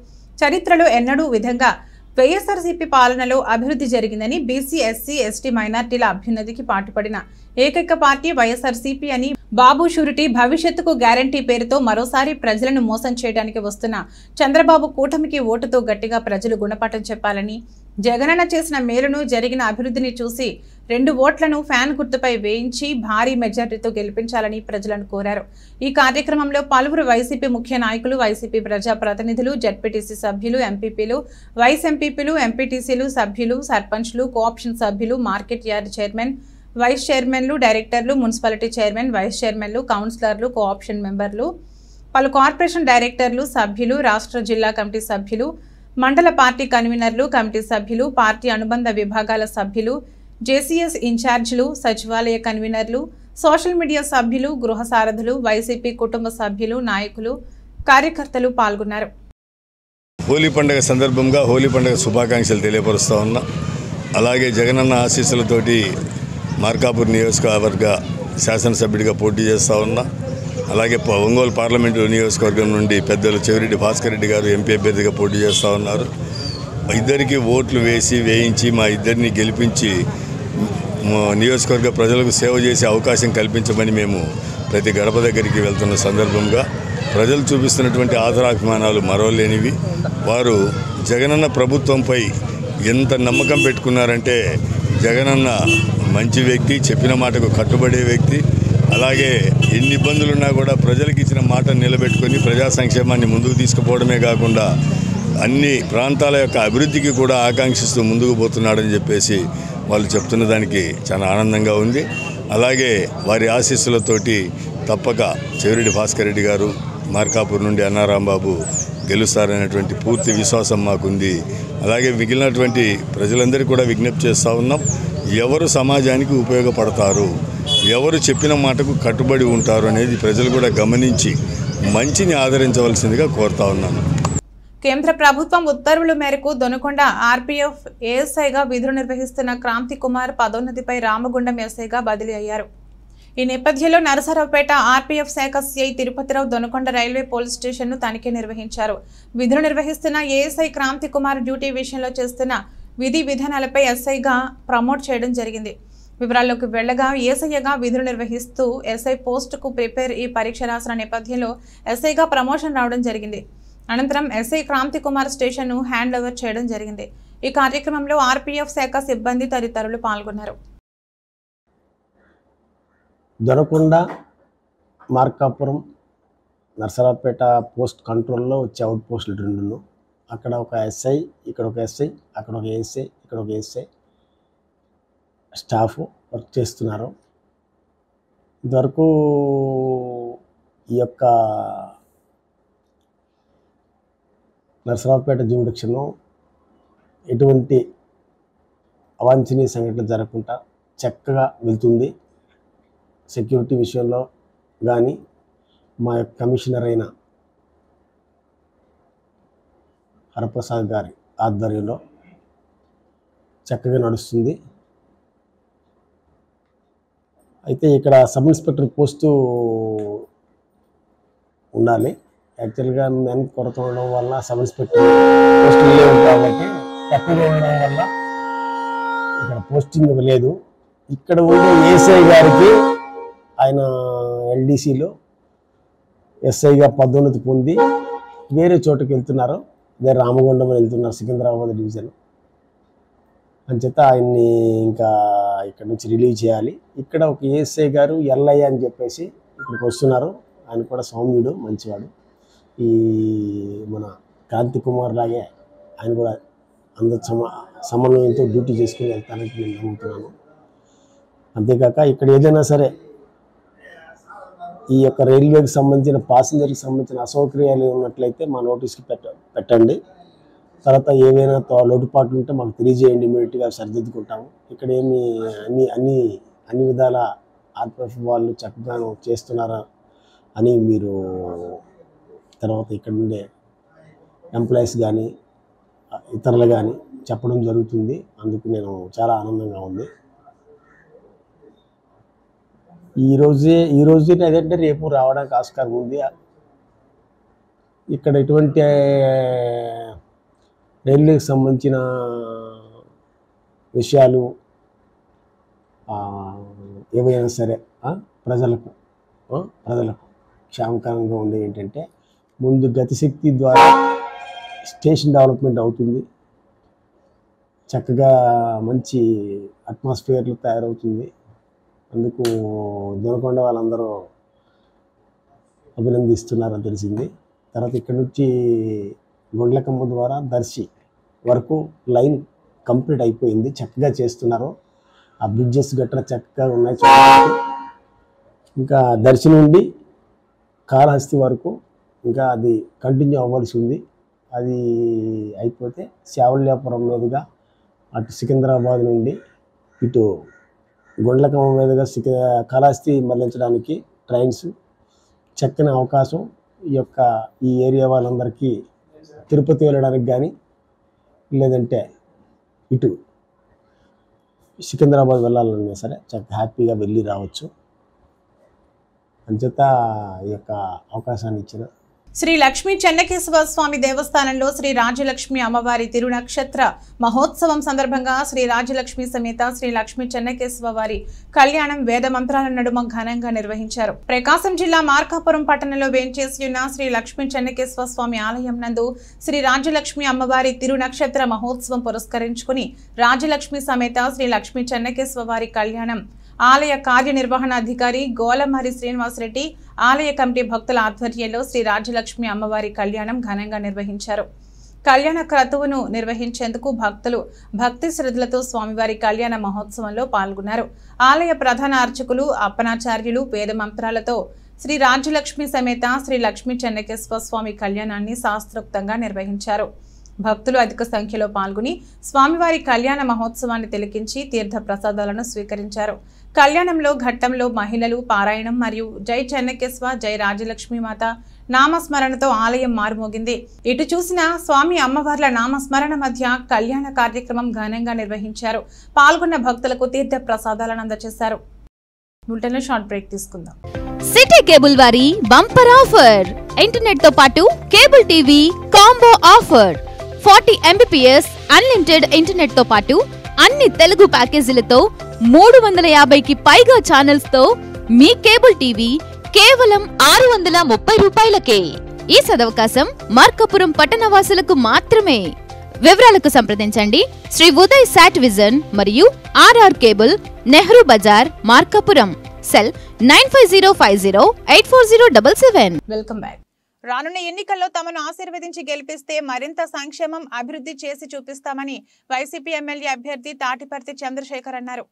చరిత్రలో ఎన్నడూ విధంగా వైఎస్ఆర్సీపీ పాలనలో అభివృద్ధి జరిగిందని, బీసీ, ఎస్సీ, ఎస్టీ మైనార్టీల అభ్యున్నతికి పాటుపడిన ఏకైక పార్టీ వైఎస్ఆర్సీపీ అని, బాబు షూరిటీ భవిష్యత్తుకు గ్యారంటీ పేరుతో మరోసారి ప్రజలను మోసం చేయడానికి వస్తున్న చంద్రబాబు కూటమికి ఓటుతో గట్టిగా ప్రజలు గుణపాఠం చెప్పాలని, జగనన్న చేసిన మేలును, జరిగిన అభివృద్ధిని చూసి 2 ఓట్లను ఫ్యాన్ గుర్తుపై వేయించి భారీ మెజార్టీతో గెలిపించాలని ప్రజలను కోరారు. ఈ కార్యక్రమంలో పలువురు వైసీపీ ముఖ్య నాయకులు, వైసీపీ ప్రజా ప్రతినిధులు, జెడ్పీటీసీ సభ్యులు, ఎంపీపీలు, వైస్ ఎంపీపీలు, ఎంపీటీసీలు, సభ్యులు, సర్పంచ్లు, కోఆప్షన్ సభ్యులు, మార్కెట్ యార్డ్ చైర్మన్, వైస్ చైర్మన్లు, డైరెక్టర్లు, మున్సిపాలిటీ చైర్మన్, వైస్ చైర్మన్లు, కౌన్సిలర్లు, కోఆప్షన్ మెంబర్లు, పలు కార్పొరేషన్ డైరెక్టర్లు, సభ్యులు, రాష్ట్ర జిల్లా కమిటీ సభ్యులు, మండల పార్టీ కన్వీనర్లు, కమిటీ సభ్యులు, పార్టీ అనుబంధ విభాగాల సభ్యులు, జేసీఎస్ ఇన్ఛార్జీలు, సచివాలయ కన్వీనర్లు, సోషల్ మీడియా సభ్యులు, గృహ సారథులు, వైసీపీ కుటుంబ సభ్యులు, నాయకులు, కార్యకర్తలు పాల్గొన్నారు. హోలీ పండుగ సందర్భంగా హోలీ పండుగ శుభాకాంక్షలు తెలియపరుస్తా ఉన్నా. అలాగే జగనన్న ఆశీస్సులతోటి మార్కాపూర్ నియోజకవర్గ శాసనసభ్యుడిగా పోటీ చేస్తూ ఉన్నా. అలాగే ఒంగోలు పార్లమెంటు నియోజకవర్గం నుండి పెద్దలు చెవిరెడ్డి భాస్కర్ రెడ్డి గారు ఎంపీ అభ్యర్థిగా పోటీ చేస్తూ ఉన్నారు. ఇద్దరికి ఓట్లు వేయించి మా ఇద్దరిని గెలిపించి నియోజకవర్గ ప్రజలకు సేవ చేసే అవకాశం కల్పించమని మేము ప్రతి గడప దగ్గరికి వెళ్తున్న సందర్భంగా ప్రజలు చూపిస్తున్నటువంటి ఆదరాభిమానాలు మరోలేనివి. వారు జగనన్న ప్రభుత్వంపై ఎంత నమ్మకం పెట్టుకున్నారంటే, జగనన్న మంచి వ్యక్తి, చెప్పిన మాటకు కట్టుబడే వ్యక్తి. అలాగే ఎన్ని ఇబ్బందులున్నా కూడా ప్రజలకు ఇచ్చిన మాటను నిలబెట్టుకొని ప్రజా సంక్షేమాన్ని ముందుకు తీసుకుపోవడమే కాకుండా అన్ని ప్రాంతాల యొక్క అభివృద్ధికి కూడా ఆకాంక్షిస్తూ ముందుకు పోతున్నాడని చెప్పేసి వాళ్ళు చెప్తున్న దానికి చాలా ఆనందంగా ఉంది. అలాగే వారి ఆశీస్సులతోటి తప్పక చెవిరెడ్డి భాస్కర్ రెడ్డి గారు, మార్కాపూర్ నుండి అన్నా రాంబాబు గెలుస్తారనేటువంటి పూర్తి విశ్వాసం మాకుంది. అలాగే మిగిలినటువంటి ప్రజలందరికీ కూడా విజ్ఞప్తి చేస్తూ ఉన్నాం, ఎవరు సమాజానికి ఉపయోగపడతారు, ఎవరు చెప్పిన మాటకు కట్టుబడి ఉంటారు అనేది ప్రజలు కూడా గమనించి మంచిని ఆదరించవలసిందిగా కోరుతా ఉన్నాను. కేంద్ర ప్రభుత్వం ఉత్తర్వుల మేరకు దొనకొండ ఆర్పీఎఫ్ ఏఎస్ఐగా విధులు నిర్వహిస్తున్న క్రాంతి కుమార్ పదోన్నతిపై రామగుండం ఎస్ఐగా బదిలీ అయ్యారు. ఈ నేపథ్యంలో నరసరావుపేట ఆర్పీఎఫ్ శాఖ CI Tirupati Rao Donakonda railway police స్టేషన్ను తనిఖీ నిర్వహించారు. విధులు నిర్వహిస్తున్న ఏఎస్ఐ క్రాంతి కుమార్ డ్యూటీ విషయంలో చేస్తున్న విధి విధానాలపై ఎస్ఐగా ప్రమోట్ చేయడం జరిగింది. వివరాల్లోకి వెళ్లగా ఏసఐగా విధులు నిర్వహిస్తూ ఎస్ఐ పోస్టుకు ప్రిపేర్ ఈ పరీక్ష రాసిన నేపథ్యంలో ఎస్ఐగా ప్రమోషన్ రావడం జరిగింది. అనంతరం ఎస్ఐ క్రాంతి కుమార్ స్టేషన్ను హ్యాండ్ ఓవర్ చేయడం జరిగింది. ఈ కార్యక్రమంలో ఆర్పీఎఫ్ శాఖ సిబ్బంది తదితరులు పాల్గొన్నారు. దొనకొండ మార్కాపురం నరసరావుపేట పోస్ట్ కంట్రోల్లో వచ్చే అవుట్ పోస్టులు రెండును. అక్కడ ఒక ఎస్ఐ, ఇక్కడ ఒక ఎస్ఐ, అక్కడ ఒక ఏఎస్ఐ, ఇక్కడ ఒక ఏఎస్ఐ స్టాఫ్ వర్క్ చేస్తున్నారు. ఇంతవరకు ఈ యొక్క నరసరావుపేట జ్యూరిడిక్షన్లో ఎటువంటి అవాంఛనీయ సంఘటనలు జరగకుండా చక్కగా వెళ్తుంది. సెక్యూరిటీ విషయంలో కానీ మా యొక్క కమిషనర్ అయిన హరప్రసాద్ గారి ఆధ్వర్యంలో చక్కగా నడుస్తుంది. అయితే ఇక్కడ సబ్ ఇన్స్పెక్టర్ పోస్టు ఉండాలి. యాక్చువల్గా మెన్ కొరత ఉండడం వల్ల సబ్ ఇన్స్పెక్టర్ పోస్టింగ్ లేవు కాబట్టి తక్కువగా ఉండడం వల్ల ఇక్కడ పోస్టింగ్ లేదు. ఇక్కడ ఉండే ఏఎస్ఐ గారికి ఆయన ఎల్డీసీలో ఎస్ఐగా పదోన్నతి పొంది వేరే చోటుకి వెళ్తున్నారు. అదే రామగుండం వెళ్తున్నారు, సికింద్రాబాద్ డివిజన్. అంచేత ఆయన్ని ఇంకా ఇక్కడ నుంచి రిలీవ్ చేయాలి. ఇక్కడ ఒక ఏఎస్ఐ గారు ఎల్ఐ అని చెప్పేసి ఇక్కడికి వస్తున్నారు. ఆయన కూడా సౌమ్యుడు, మంచివాడు. ఈ మన క్రాంతి కుమార్ లాగే ఆయన కూడా అందరు సమన్వయంతో డ్యూటీ చేసుకుని వెళ్తానని నేను నమ్ముతున్నాను. అంతేకాక ఇక్కడ ఏదైనా సరే ఈ యొక్క రైల్వేకి సంబంధించిన ప్యాసింజర్కి సంబంధించిన అసౌకర్యాలు ఉన్నట్లయితే మా నోటీస్కి పెట్టండి. తర్వాత ఏవైనా లోటుపాట్లు ఉంటే మాకు తెలియజేయండి, ఇమీడియట్గా సరిదిద్దుకుంటాము. ఇక్కడ ఏమి అన్ని విధాల ఆర్పీఎఫ్ వాళ్ళు చక్కగా చేస్తున్నారా అని మీరు తర్వాత ఇక్కడ ఉండే ఎంప్లాయీస్ కానీ ఇతరులు కానీ చెప్పడం జరుగుతుంది. అందుకు నేను చాలా ఆనందంగా ఉంది. ఈ రోజే అదంటే రేపు రావడానికి ఆస్కారం ఉంది. ఇక్కడ ఎటువంటి రైల్వేకి సంబంధించిన విషయాలు ఏవైనా సరే ప్రజలకు క్షేమకరంగా ఉండేవి ఏంటంటే ముందు గతిశక్తి ద్వారా స్టేషన్ డెవలప్మెంట్ అవుతుంది. చక్కగా మంచి అట్మాస్ఫియర్లు తయారవుతుంది. అందుకు దొనకొండ వాళ్ళందరూ అభినందిస్తున్నారని తెలిసింది. తర్వాత ఇక్కడ నుంచి గుండ్లకమ్మ ద్వారా దర్శి వరకు లైన్ కంప్లీట్ అయిపోయింది. చక్కగా చేస్తున్నారు. ఆ బ్రిడ్జెస్ గట్రా చక్కగా ఉన్నాయి చూడడానికి. ఇంకా దర్శి నుండి కాళహస్తి వరకు ఇంకా అది కంటిన్యూ అవ్వాల్సి ఉంది. అది అయిపోతే శావల్యాపురం మీదుగా అటు సికింద్రాబాద్ నుండి ఇటు గుండ్లకమ్మ మీదుగా కాళహస్తి మళ్లించడానికి ట్రైన్స్ చక్కని అవకాశం. ఈ ఏరియా వాళ్ళందరికీ తిరుపతి వెళ్ళడానికి కానీ లేదంటే ఇటు సికింద్రాబాద్ వెళ్ళాలన్నా సరే చక్కగా హ్యాపీగా వెళ్ళి రావచ్చు. అంచేత ఈ యొక్క అవకాశాన్ని ఇచ్చిన శ్రీ లక్ష్మీ చెన్నకేశవ స్వామి దేవస్థానంలో శ్రీ రాజలక్ష్మి అమ్మవారి తిరునక్షత్ర మహోత్సవం సందర్భంగా శ్రీ రాజలక్ష్మి సమేత శ్రీ లక్ష్మీ చెన్నకేశవ వారి కళ్యాణం వేద మంత్రాల నడుమ ఘనంగా నిర్వహించారు. ప్రకాశం జిల్లా మార్కాపురం పట్టణంలో వేంచేసి ఉన్న శ్రీ లక్ష్మీ చెన్నకేశవ స్వామి ఆలయం నందు శ్రీ రాజలక్ష్మి అమ్మవారి తిరునక్షత్ర మహోత్సవం పురస్కరించుకుని రాజలక్ష్మి సమేత శ్రీ లక్ష్మీ చెన్నకేశవ వారి కళ్యాణం ఆలయ కార్యనిర్వహణాధికారి గోలమారి శ్రీనివాసరెడ్డి, ఆలయ కమిటీ భక్తుల ఆధ్వర్యంలో శ్రీ రాజలక్ష్మి అమ్మవారి కళ్యాణం ఘనంగా నిర్వహించారు. కళ్యాణ క్రతువును నిర్వహించేందుకు భక్తులు భక్తి శ్రద్ధలతో స్వామివారి కళ్యాణ మహోత్సవంలో పాల్గొన్నారు. ఆలయ ప్రధాన అర్చకులు అప్పనాచార్యులు వేద మంత్రాలతో శ్రీ రాజలక్ష్మి సమేత శ్రీ లక్ష్మీ చెన్నకేశవ స్వామి కళ్యాణాన్ని శాస్త్రోక్తంగా నిర్వహించారు. భక్తులు అధిక సంఖ్యలో పాల్గొని స్వామివారి కళ్యాణ మహోత్సవాన్ని తిలకించి తీర్థ ప్రసాదాలను స్వీకరించారు. కళ్యాణంలో ఘట్టంలో మహిళలు పారాయణం మరియు జై చెన్నకేశవ జై రాజలక్ష్మి మాత నామస్మరణతో ఆలయం మారుమోగింది. ఇటు చూసిన స్వామి అమ్మవార్ల నామస్మరణ మధ్య కళ్యాణ కార్యక్రమం ఘనంగా నిర్వహించారు. పాల్గొన్న భక్తులకు తీర్థ ప్రసాదాలను అందజేశారు. బులెటిన్లో షార్ట్ బ్రేక్ తీసుకుందాం. సిటీ కేబుల్ వారి బంపర్ ఆఫర్. ఇంటర్నెట్ తో పాటు cable TV combo offer. 40 Mbps unlimited internet తో పాటు అన్ని తెలుగు ప్యాకేజీలతో 350కి పైగా ఛానల్స్ తో మీ కేబుల్ టీవీ కేవలం 630 రూపాయలకే. ఈ సదవకాశం మార్కాపురం పట్టణవాసులకు మాత్రమే. వివరాలకు సంప్రదించండి శ్రీ ఉదయ్ సాట్ విజన్ మరియు RR cable, Nehru Bazar, Markapuram. Cell 9505084077. Welcome back. రానున్న ఎన్నికల్లో తమను ఆశీర్వదించి గెలిపిస్తే మరింత సంక్షేమం, అభివృద్ధి చేసి చూపిస్తామని వైసీపీ ఎమ్మెల్యే అభ్యర్థి తాటిపర్తి చంద్రశేఖర్ అన్నారు.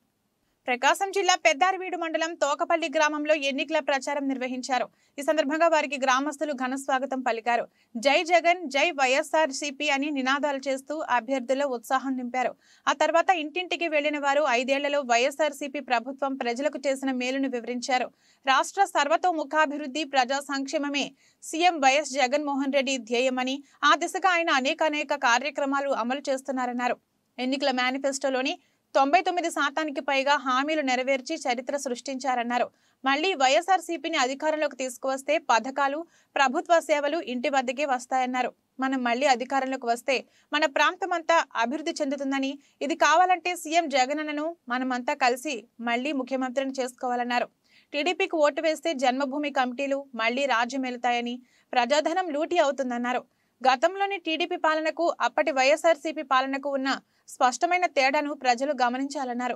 ప్రకాశం జిల్లా పెద్దారవీడు మండలం తోకపల్లి గ్రామంలో ఎన్నికల ప్రచారం నిర్వహించారు. ఈ సందర్భంగా వారికి గ్రామస్తులు ఘన స్వాగతం పలికారు. జై జగన్, జై వైఎస్ఆర్సీపీ అని నినాదాలు చేస్తూ అభ్యర్థుల్లో ఉత్సాహం నింపారు. ఆ తర్వాత ఇంటింటికి వెళ్లిన వారు 5 ఏళ్లలో వైఎస్ఆర్సీపీ ప్రభుత్వం ప్రజలకు చేసిన మేలును వివరించారు. రాష్ట్ర సర్వతోముఖాభివృద్ధి, ప్రజా సంక్షేమమే సీఎం వైఎస్ జగన్మోహన్ రెడ్డి ధ్యేయమని, ఆ దిశగా ఆయన అనేక కార్యక్రమాలు అమలు చేస్తున్నారన్నారు. ఎన్నికల మేనిఫెస్టోలోని 99% పైగా హామీలు నెరవేర్చి చరిత్ర సృష్టించారన్నారు. మళ్లీ వైఎస్ఆర్సీపీని అధికారంలోకి తీసుకువస్తే పథకాలు, ప్రభుత్వ సేవలు ఇంటి వద్దకే వస్తాయన్నారు. మనం మళ్లీ అధికారంలోకి వస్తే మన ప్రాంతమంతా అభివృద్ధి చెందుతుందని, ఇది కావాలంటే సీఎం జగనన్నను మనమంతా కలిసి మళ్లీ ముఖ్యమంత్రిని చేసుకోవాలన్నారు. టీడీపీకి ఓటు వేస్తే జన్మభూమి కమిటీలు మళ్లీ రాజ్యమేలుతాయని, ప్రజాధనం లూటీ అవుతుందన్నారు. గతంలోని టీడీపీ పాలనకు అప్పటి వైఎస్ఆర్సీపీ పాలనకు ఉన్న స్పష్టమైన తేడాను ప్రజలు గమనించాలన్నారు.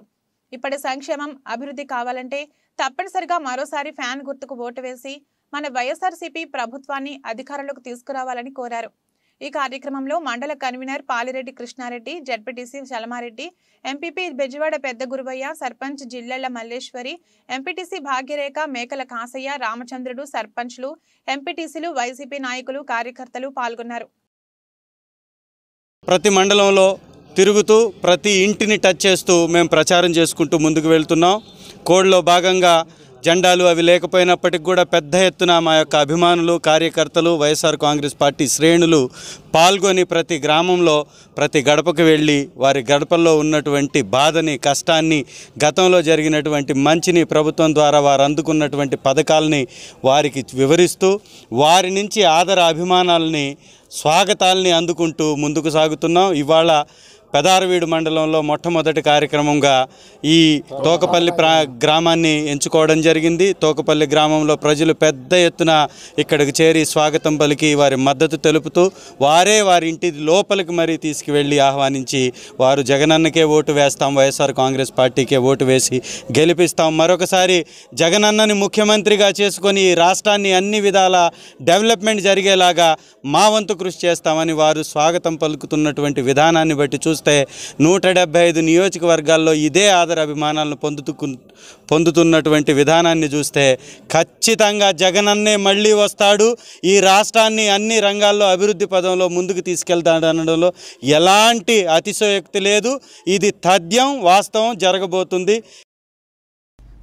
ఇప్పటి సంక్షేమం, అభివృద్ధి కావాలంటే తప్పనిసరిగా మరోసారి ఫ్యాన్ గుర్తుకు ఓటు వేసి మన వైఎస్ఆర్సీపీ ప్రభుత్వాన్ని అధికారంలోకి తీసుకురావాలని కోరారు. ఈ కార్యక్రమంలో మండల convener Palireddy Krishnareddy, ZPTC Chalamareddy, MPP Bezawada Pedda Guruvayya, sarpanch Jillella Malleswari, MPTC Bhagyarekha, Mekala Kasayya, రామచంద్రుడు, సర్పంచ్లు, ఎంపీటీసీలు, వైసీపీ నాయకులు, కార్యకర్తలు పాల్గొన్నారు. ప్రతి మండలంలో తిరుగుతూ ప్రతి ఇంటిని టచ్ చేస్తూ మేము ప్రచారం చేసుకుంటూ ముందుకు వెళ్తున్నాం. కోడ్లో భాగంగా జెండాలు అవి లేకపోయినప్పటికీ కూడా పెద్ద ఎత్తున మా యొక్క అభిమానులు, కార్యకర్తలు, వైఎస్ఆర్ కాంగ్రెస్ పార్టీ శ్రేణులు పాల్గొని ప్రతి గ్రామంలో ప్రతి గడపకు వెళ్ళి వారి గడపల్లో ఉన్నటువంటి బాధని, కష్టాన్ని, గతంలో జరిగినటువంటి మంచిని, ప్రభుత్వం ద్వారా వారు అందుకున్నటువంటి పథకాలని వారికి వివరిస్తూ వారి నుంచి ఆదర అభిమానాలని, స్వాగతాలని అందుకుంటూ ముందుకు సాగుతున్నాం. ఇవాళ పెదారవీడు మండలంలో మొట్టమొదటి కార్యక్రమంగా ఈ తోకపల్లి గ్రామాన్ని ఎంచుకోవడం జరిగింది. తోకపల్లి గ్రామంలో ప్రజలు పెద్ద ఎత్తున ఇక్కడికి చేరి స్వాగతం పలికి వారి మద్దతు తెలుపుతూ వారే వారి ఇంటి లోపలికి మరీ తీసుకువెళ్ళి ఆహ్వానించి వారు జగనన్నకే ఓటు వేస్తాం, వైఎస్ఆర్ కాంగ్రెస్ పార్టీకే ఓటు వేసి గెలిపిస్తాం, మరొకసారి జగనన్నని ముఖ్యమంత్రిగా చేసుకొని ఈ రాష్ట్రాన్ని అన్ని విధాల డెవలప్మెంట్ జరిగేలాగా మా వంతు కృషి చేస్తామని వారు స్వాగతం పలుకుతున్నటువంటి విధానాన్ని బట్టి చూస్తే 175 నియోజకవర్గాల్లో ఇదే ఆదర అభిమానాలను పొందుతున్నటువంటి విధానాన్ని చూస్తే ఖచ్చితంగా జగనన్నే మళ్ళీ వస్తాడు, ఈ రాష్ట్రాన్ని అన్ని రంగాల్లో అభివృద్ధి పదంలో ముందుకు తీసుకెళ్తాడనడంలో ఎలాంటి అతిశయోక్తి లేదు. ఇది తథ్యం, వాస్తవం జరగబోతుంది.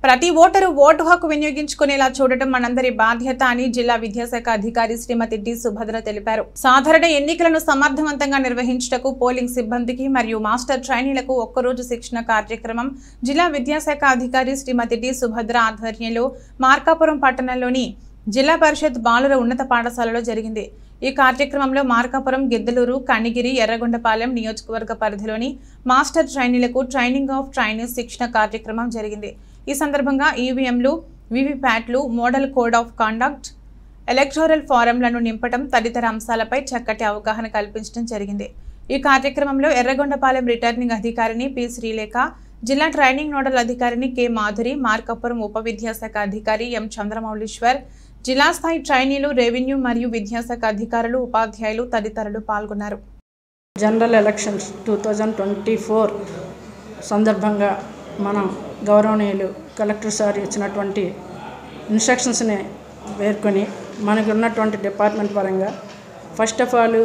ప్రతి ఓటరు ఓటు హక్కు వినియోగించుకునేలా చూడటం మనందరి బాధ్యత అని జిల్లా విద్యాశాఖ అధికారి శ్రీమతి డి సుభద్ర తెలిపారు. సాధారణ ఎన్నికలను సమర్థవంతంగా నిర్వహించుటకు పోలింగ్ సిబ్బందికి మరియు మాస్టర్ ట్రైనీలకు ఒక్కరోజు శిక్షణ కార్యక్రమం జిల్లా విద్యాశాఖ అధికారి శ్రీమతి డి సుభద్ర ఆధ్వర్యంలో మార్కాపురం పట్టణంలోని జిల్లా పరిషత్ బాలుర ఉన్నత పాఠశాలలో జరిగింది. ఈ కార్యక్రమంలో మార్కాపురం, గిద్దలూరు, కనిగిరి, ఎర్రగొండపాలెం నియోజకవర్గ పరిధిలోని మాస్టర్ ట్రైనీలకు ట్రైనింగ్ ఆఫ్ ట్రైనీస్ శిక్షణ కార్యక్రమం జరిగింది. ఈ సందర్భంగా ఈవీఎంలు, వీవీప్యాట్లు, model code of conduct, electoral ఫారంలను నింపడం తదితర అంశాలపై చక్కటి అవగాహన కల్పించడం జరిగింది. ఈ కార్యక్రమంలో ఎర్రగొండపాలెం రిటర్నింగ్ అధికారిని పి శ్రీలేఖ, జిల్లా ట్రైనింగ్ నోడల్ అధికారిని కె మాధురి, మార్కాపురం ఉప విద్యాశాఖ అధికారి ఎం చంద్రమౌళీశ్వర్, జిల్లా స్థాయి ట్రైనీలు, రెవెన్యూ మరియు విద్యాశాఖ అధికారులు, ఉపాధ్యాయులు తదితరులు పాల్గొన్నారు. జనరల్ ఎలక్షన్స్ 2024 సందర్భంగా మనం గౌరవనీయులు కలెక్టర్ సార్ ఇచ్చినటువంటి ఇన్స్ట్రక్షన్స్ని పేర్కొని మనకు ఉన్నటువంటి డిపార్ట్మెంట్ పరంగా ఫస్ట్ ఆఫ్ ఆల్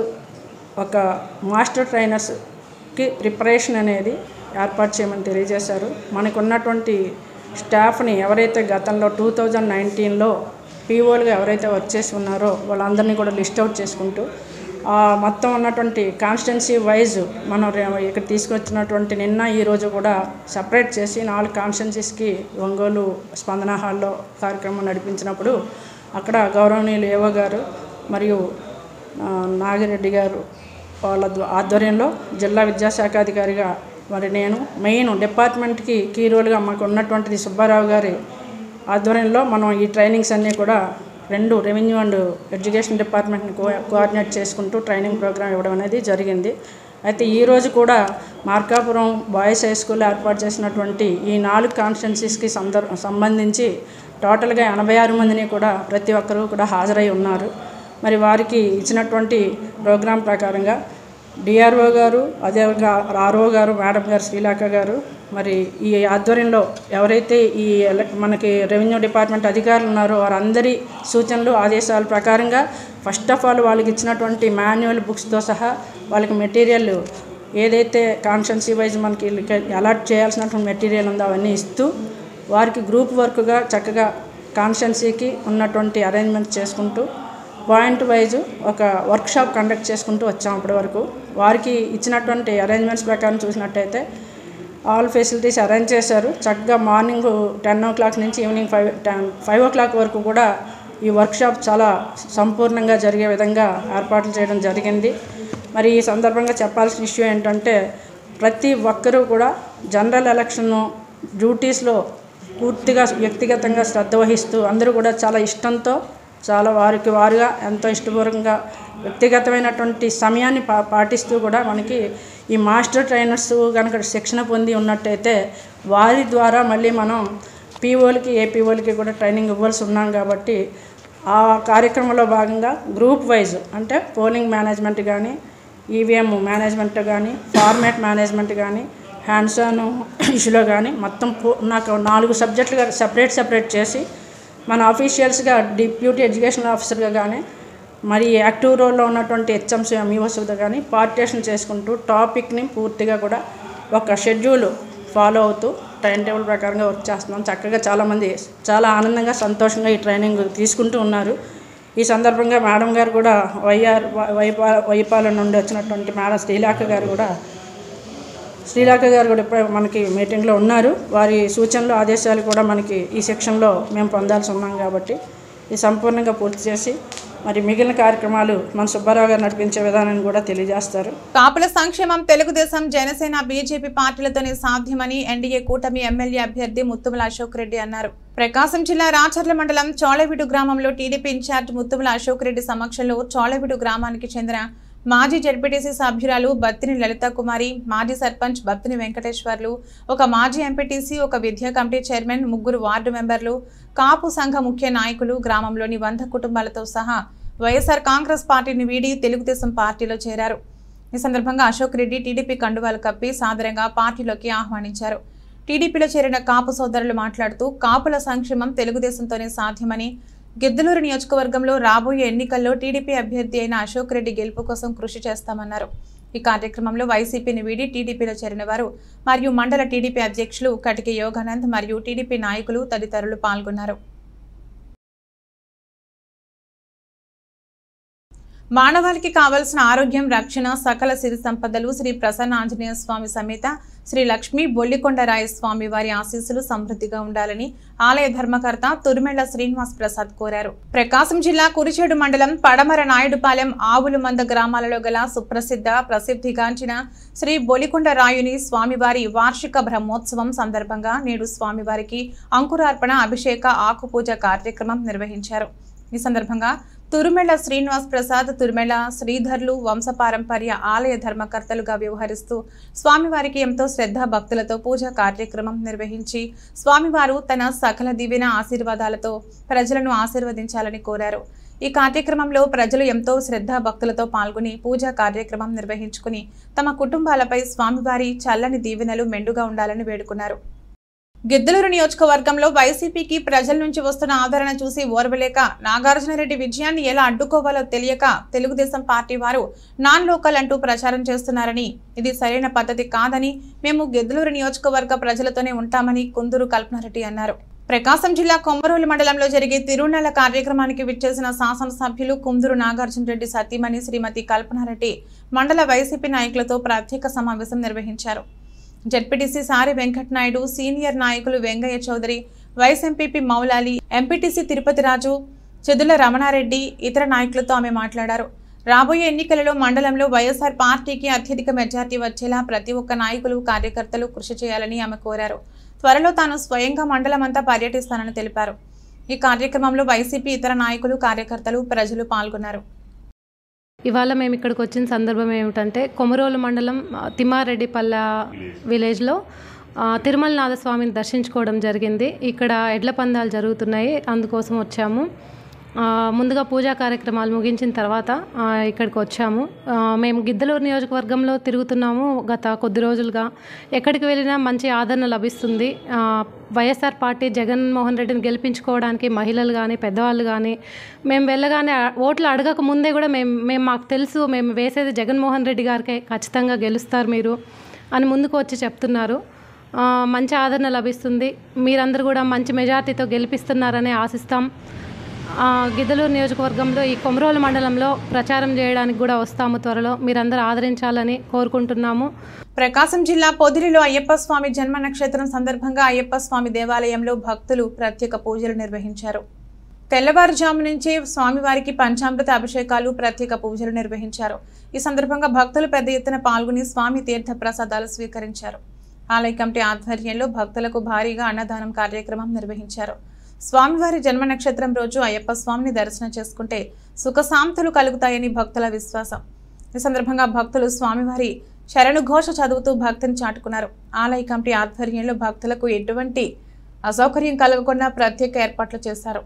ఒక మాస్టర్ ట్రైనర్స్కి ప్రిపరేషన్ అనేది ఏర్పాటు చేయమని తెలియజేశారు. మనకు ఉన్నటువంటి స్టాఫ్ని ఎవరైతే గతంలో 2019లో పీఓలుగా ఎవరైతే వర్క్ చేసి ఉన్నారో వాళ్ళందరినీ కూడా లిస్ట్ అవుట్ చేసుకుంటూ మొత్తం ఉన్నటువంటి కాన్స్టిట్యున్సీ వైజ్ మనం ఇక్కడ తీసుకొచ్చినటువంటి నిన్న ఈరోజు కూడా సపరేట్ చేసి 4 కాన్స్టిట్యున్సీస్కి ఒంగోలు స్పందన హాల్లో కార్యక్రమం నడిపించినప్పుడు అక్కడ గౌరవనీయులు ఏవో గారు మరియు నాగిరెడ్డి గారు వాళ్ళ ఆధ్వర్యంలో జిల్లా విద్యాశాఖాధికారిగా మరి నేను మెయిన్ డిపార్ట్మెంట్కి కీ రోల్గా మాకు ఉన్నటువంటిది సుబ్బారావు గారి ఆధ్వర్యంలో మనం ఈ ట్రైనింగ్స్ అన్నీ కూడా 2 రెవెన్యూ అండ్ ఎడ్యుకేషన్ డిపార్ట్మెంట్ని కోఆర్డినేట్ చేసుకుంటూ ట్రైనింగ్ ప్రోగ్రామ్ ఇవ్వడం అనేది జరిగింది. అయితే ఈరోజు కూడా మార్కాపురం బాయ్స్ హై స్కూల్లో ఏర్పాటు చేసినటువంటి ఈ 4 కాన్స్టిట్యున్సీస్కి సంబంధించి టోటల్గా 86 మందిని కూడా ప్రతి ఒక్కరూ కూడా హాజరై ఉన్నారు. మరి వారికి ఇచ్చినటువంటి ప్రోగ్రాం ప్రకారంగా డిఆర్ఓ గారు, అదేవిధంగా ఆర్ఓ గారు, మేడం గారు శ్రీలేఖ గారు, మరి ఈ ఆధ్వర్యంలో ఎవరైతే ఈ మనకి రెవెన్యూ డిపార్ట్మెంట్ అధికారులు ఉన్నారో వారందరి సూచనలు ఆదేశాల ప్రకారంగా ఫస్ట్ ఆఫ్ ఆల్ వాళ్ళకి ఇచ్చినటువంటి మాన్యువల్ బుక్స్తో సహా వాళ్ళకి మెటీరియల్ ఏదైతే కాన్స్టిట్యున్సీ వైజ్ మనకి అలాట్ చేయాల్సినటువంటి మెటీరియల్ ఉందో అవన్నీ ఇస్తూ వారికి గ్రూప్ వర్క్గా చక్కగా కాన్స్టిట్యున్సీకి ఉన్నటువంటి అరేంజ్మెంట్స్ చేసుకుంటూ పాయింట్ వైజ్ ఒక వర్క్షాప్ కండక్ట్ చేసుకుంటూ వచ్చాం. ఇప్పటి వరకు వారికి ఇచ్చినటువంటి అరేంజ్మెంట్స్ ప్రకారం చూసినట్టయితే ఆల్ ఫెసిలిటీస్ అరేంజ్ చేశారు. చక్కగా మార్నింగ్ 10 o'clock నుంచి ఈవినింగ్ 5 o'clock వరకు కూడా ఈ వర్క్షాప్ చాలా సంపూర్ణంగా జరిగే విధంగా ఏర్పాట్లు చేయడం జరిగింది. మరి ఈ సందర్భంగా చెప్పాల్సిన ఇష్యూ ఏంటంటే ప్రతి ఒక్కరూ కూడా జనరల్ ఎలక్షన్ డ్యూటీస్లో పూర్తిగా వ్యక్తిగతంగా శ్రద్ధ వహిస్తూ అందరూ కూడా చాలా ఇష్టంతో చాలా వారుగా ఎంతో ఇష్టపూర్వకంగా వ్యక్తిగతమైనటువంటి సమయాన్ని పాటిస్తూ కూడా మనకి ఈ మాస్టర్ ట్రైనర్స్ కనుక శిక్షణ పొంది ఉన్నట్టయితే వారి ద్వారా మళ్ళీ మనం పీఓలకి ఏపీఓలకి కూడా ట్రైనింగ్ ఇవ్వాల్సి ఉన్నాం. కాబట్టి ఆ కార్యక్రమంలో భాగంగా గ్రూప్ వైజ్ అంటే పోలింగ్ మేనేజ్మెంట్ కానీ, ఈవీఎం మేనేజ్మెంట్ కానీ, ఫార్మాట్ మేనేజ్మెంట్ కానీ, హ్యాండ్స్ ఆన్ ఇష్యూలో కానీ మొత్తం నాకు 4 సబ్జెక్టులుగా సెపరేట్ చేసి మన ఆఫీషియల్స్గా డిప్యూటీ ఎడ్యుకేషనల్ ఆఫీసర్గా కానీ మరి యాక్టివ్ రోల్లో ఉన్నటువంటి హెచ్ఎంస్ ఎంఈఓస్గా కానీ పార్టిషన్ చేసుకుంటూ టాపిక్ని పూర్తిగా కూడా ఒక షెడ్యూల్ ఫాలో అవుతూ టైం టేబుల్ ప్రకారంగా వర్క్ చేస్తున్నాం. చక్కగా చాలామంది చాలా ఆనందంగా సంతోషంగా ఈ ట్రైనింగ్ తీసుకుంటూ ఉన్నారు. ఈ సందర్భంగా మేడం గారు కూడా వైపాలెం నుండి వచ్చినటువంటి మేడం శ్రీలేఖ గారు కూడా ఇప్పుడు మనకి మీటింగ్లో ఉన్నారు. వారి సూచనలు ఆదేశాలు కూడా మనకి ఈ సెక్షన్లో మేము పొందాల్సి ఉన్నాం. కాబట్టి ఇది సంపూర్ణంగా పూర్తి చేసి మరి మిగిలిన కార్యక్రమాలు మన సుబ్బారావు గారు నడిపించే విధానాన్ని కూడా తెలియజేస్తారు. కాపుల సంక్షేమం తెలుగుదేశం, జనసేన, బీజేపీ పార్టీలతోనే సాధ్యమని ఎన్డీఏ కూటమి ఎమ్మెల్యే అభ్యర్థి ముత్తుముల అశోక్ రెడ్డి అన్నారు. ప్రకాశం జిల్లా రాచర్ల మండలం చోళవీడు గ్రామంలో టీడీపీ ఇన్ఛార్జ్ ముత్తుముల అశోక్ రెడ్డి సమక్షంలో చోళవీడు గ్రామానికి చెందిన మాజీ జడ్పీటీసీ సభ్యురాలు బత్తిని లలిత కుమారి, మాజీ సర్పంచ్ బత్తిని వెంకటేశ్వర్లు, ఒక మాజీ ఎంపీటీసీ, ఒక విద్యా కమిటీ చైర్మన్, 3 వార్డు మెంబర్లు, కాపు సంఘ ముఖ్య నాయకులు, గ్రామంలోని 100 కుటుంబాలతో సహా వైఎస్ఆర్ కాంగ్రెస్ పార్టీని వీడి తెలుగుదేశం పార్టీలో చేరారు. ఈ సందర్భంగా అశోక్ రెడ్డి టీడీపీ కండువాలు కప్పి సాదరంగా పార్టీలోకి ఆహ్వానించారు. టీడీపీలో చేరిన కాపు సోదరులు మాట్లాడుతూ కాపుల సంక్షేమం తెలుగుదేశంతోనే సాధ్యమని, గిద్దలూరు నియోజకవర్గంలో రాబోయే ఎన్నికల్లో టీడీపీ అభ్యర్థి అయిన అశోక్ రెడ్డి గెలుపు కోసం కృషి చేస్తామన్నారు. ఈ కార్యక్రమంలో వైసీపీని వీడి టీడీపీలో చేరిన వారు మరియు మండల టీడీపీ అధ్యక్షులు కటికి యోగానంద్ మరియు టీడీపీ నాయకులు తదితరులు పాల్గొన్నారు. మానవాళికి కావలసిన ఆరోగ్యం, రక్షణ, సకల సిరి సంపదలు శ్రీ ప్రసన్న ఆంజనేయ స్వామి సమేత శ్రీ లక్ష్మీ బొల్లికొండరాయ స్వామి వారి ఆశీస్సులు సమృద్ధిగా ఉండాలని ఆలయ ధర్మకర్త తురిమెళ్ల శ్రీనివాస్ ప్రసాద్ కోరారు. ప్రకాశం జిల్లా కురిచేడు మండలం పడమర నాయుడుపాలెం ఆవులమంద గ్రామాలలో గల ప్రసిద్ధిగాంచిన శ్రీ బొలికొండరాయుని స్వామివారి వార్షిక బ్రహ్మోత్సవం సందర్భంగా నేడు స్వామివారికి అంకురార్పణ, అభిషేక, ఆకుపూజ కార్యక్రమం నిర్వహించారు. ఈ సందర్భంగా తురిమెళ్ల శ్రీనివాస్ ప్రసాద్, తురిమెళ్ల శ్రీధర్లు వంశపారంపర్య ఆలయ ధర్మకర్తలుగా వ్యవహరిస్తూ స్వామివారికి ఎంతో శ్రద్ధా భక్తులతో పూజా కార్యక్రమం నిర్వహించి స్వామివారు తన సకల దివ్య ఆశీర్వాదాలతో ప్రజలను ఆశీర్వదించాలని కోరారు. ఈ కార్యక్రమంలో ప్రజలు ఎంతో శ్రద్ధా భక్తులతో పాల్గొని పూజా కార్యక్రమం నిర్వహించుకుని తమ కుటుంబాలపై స్వామివారి చల్లని దీవెనలు మెండుగా ఉండాలని వేడుకున్నారు. గిద్దలూరు నియోజకవర్గంలో వైసీపీకి ప్రజల నుంచి వస్తున్న ఆదరణ చూసి ఓర్వలేక నాగార్జునరెడ్డి విజయాన్ని ఎలా అడ్డుకోవాలో తెలియక తెలుగుదేశం పార్టీ వారు నాన్ లోకల్ అంటూ ప్రచారం చేస్తున్నారని, ఇది సరైన పద్ధతి కాదని, మేము గిద్దలూరు నియోజకవర్గ ప్రజలతోనే ఉంటామని కుందూరు కల్పనారెడ్డి అన్నారు. ప్రకాశం జిల్లా కొమ్మరోలు మండలంలో జరిగే తిరునాళ్ల కార్యక్రమానికి విచ్చేసిన శాసనసభ్యులు కుందూరు నాగార్జున రెడ్డి సతీమణి శ్రీమతి కల్పనారెడ్డి మండల వైసీపీ నాయకులతో ప్రత్యేక సమావేశం నిర్వహించారు. జెడ్పీటీసీ సారి వెంకటనాయుడు, సీనియర్ నాయకులు Vengaiah Chowdary, vice MPP Moulali, MPTC Tirupati Raju, Chedula Ramanareddy ఇతర నాయకులతో ఆమె మాట్లాడారు. రాబోయే ఎన్నికలలో మండలంలో వైఎస్ఆర్ పార్టీకి అత్యధిక మెజార్టీ వచ్చేలా ప్రతి ఒక్క నాయకులు, కార్యకర్తలు కృషి చేయాలని ఆమె కోరారు. త్వరలో తాను స్వయంగా మండలమంతా పర్యటిస్తానని తెలిపారు. ఈ కార్యక్రమంలో వైసీపీ ఇతర నాయకులు, కార్యకర్తలు, ప్రజలు పాల్గొన్నారు. ఇవాళ మేము ఇక్కడికి వచ్చిన సందర్భం ఏమిటంటే కొమరోలు మండలం తిమ్మారెడ్డిపల్ల విలేజ్లో తిరుమల నాథస్వామిని దర్శించుకోవడం జరిగింది. ఇక్కడ ఎడ్ల పందాలు జరుగుతున్నాయి, అందుకోసం వచ్చాము. ముందుగా పూజా కార్యక్రమాలు ముగించిన తర్వాత ఇక్కడికి వచ్చాము. మేము గిద్దలూరు నియోజకవర్గంలో తిరుగుతున్నాము గత కొద్ది రోజులుగా. ఎక్కడికి వెళ్ళినా మంచి ఆదరణ లభిస్తుంది. వైఎస్ఆర్ పార్టీ జగన్మోహన్ రెడ్డిని గెలిపించుకోవడానికి మహిళలు కానీ, పెద్దవాళ్ళు కానీ మేము వెళ్ళగానే ఓట్లు అడగక ముందే కూడా మేము మాకు తెలుసు మేము వేసేది జగన్మోహన్ రెడ్డి గారికే, ఖచ్చితంగా గెలుస్తారు మీరు అని ముందుకు వచ్చి చెప్తున్నారు. మంచి ఆదరణ లభిస్తుంది. మీరందరూ కూడా మంచి మెజార్టీతో గెలిపిస్తున్నారని ఆశిస్తాం. గిద్దలూరు నియోజకవర్గంలో ఈ కొమరోలు మండలంలో ప్రచారం చేయడానికి కూడా వస్తాము త్వరలో. మీరందరూ ఆదరించాలని కోరుకుంటున్నాము. ప్రకాశం జిల్లా పొదిలిలో అయ్యప్ప స్వామి జన్మ నక్షత్రం సందర్భంగా అయ్యప్ప స్వామి దేవాలయంలో భక్తులు ప్రత్యేక పూజలు నిర్వహించారు. తెల్లవారుజాము నుంచే స్వామివారికి పంచామృత అభిషేకాలు, ప్రత్యేక పూజలు నిర్వహించారు. ఈ సందర్భంగా భక్తులు పెద్ద ఎత్తున పాల్గొని స్వామి తీర్థ ప్రసాదాలు స్వీకరించారు. ఆలయ కమిటీ ఆధ్వర్యంలో భక్తులకు భారీగా అన్నదానం కార్యక్రమం నిర్వహించారు. స్వామివారి జన్మ నక్షత్రం రోజు అయ్యప్ప స్వామిని దర్శనం చేసుకుంటే సుఖశాంతులు కలుగుతాయని భక్తుల విశ్వాసం. ఈ సందర్భంగా భక్తులు స్వామివారి శరణుఘోష చదువుతూ భక్తిని చాటుకున్నారు. ఆలయ కమిటీ ఆధ్వర్యంలో భక్తులకు ఎటువంటి అసౌకర్యం కలగకుండా ప్రత్యేక ఏర్పాట్లు చేశారు.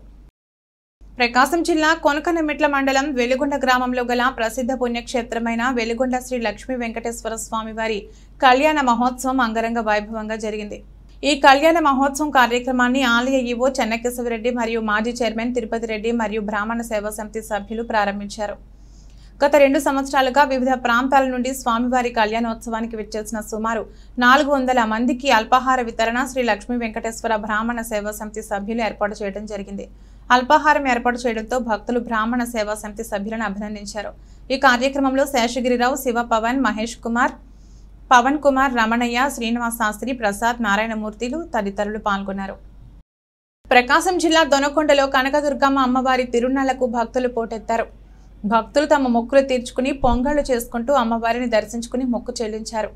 ప్రకాశం జిల్లా కొనకనమెట్ల మండలం వెలుగొండ గ్రామంలో గల ప్రసిద్ధ పుణ్యక్షేత్రమైన వెలుగొండ శ్రీ లక్ష్మీ వెంకటేశ్వర స్వామివారి కళ్యాణ మహోత్సవం అంగరంగ వైభవంగా జరిగింది. ఈ కళ్యాణ మహోత్సవం కార్యక్రమాన్ని ఆలయ ఈవో చెన్నకేశవరెడ్డి మరియు మాజీ చైర్మన్ తిరుపతి రెడ్డి మరియు బ్రాహ్మణ సేవా సమితి సభ్యులు ప్రారంభించారు. గత 2 సంవత్సరాలుగా వివిధ ప్రాంతాల నుండి స్వామివారి కళ్యాణోత్సవానికి విచ్చేసిన సుమారు 400 మందికి అల్పాహార వితరణ శ్రీ లక్ష్మీ వెంకటేశ్వర బ్రాహ్మణ సేవా సమితి సభ్యులు ఏర్పాటు చేయడం జరిగింది. అల్పాహారం ఏర్పాటు చేయడంతో భక్తులు బ్రాహ్మణ సేవా సమితి సభ్యులను అభినందించారు. ఈ కార్యక్రమంలో శేషగిరిరావు, శివ పవన్, మహేష్ కుమార్, పవన్ కుమార్, రమణయ్య, శ్రీనివాస్ శాస్త్రి, ప్రసాద్, నారాయణమూర్తిలు తదితరులు పాల్గొన్నారు. ప్రకాశం జిల్లా దొనకొండలో కనకదుర్గమ్మ అమ్మవారి తిరునాళ్లకు భక్తులు పోటెత్తారు. భక్తులు తమ మొక్కులు తీర్చుకుని పొంగళ్లు చేసుకుంటూ అమ్మవారిని దర్శించుకుని మొక్కు చెల్లించారు.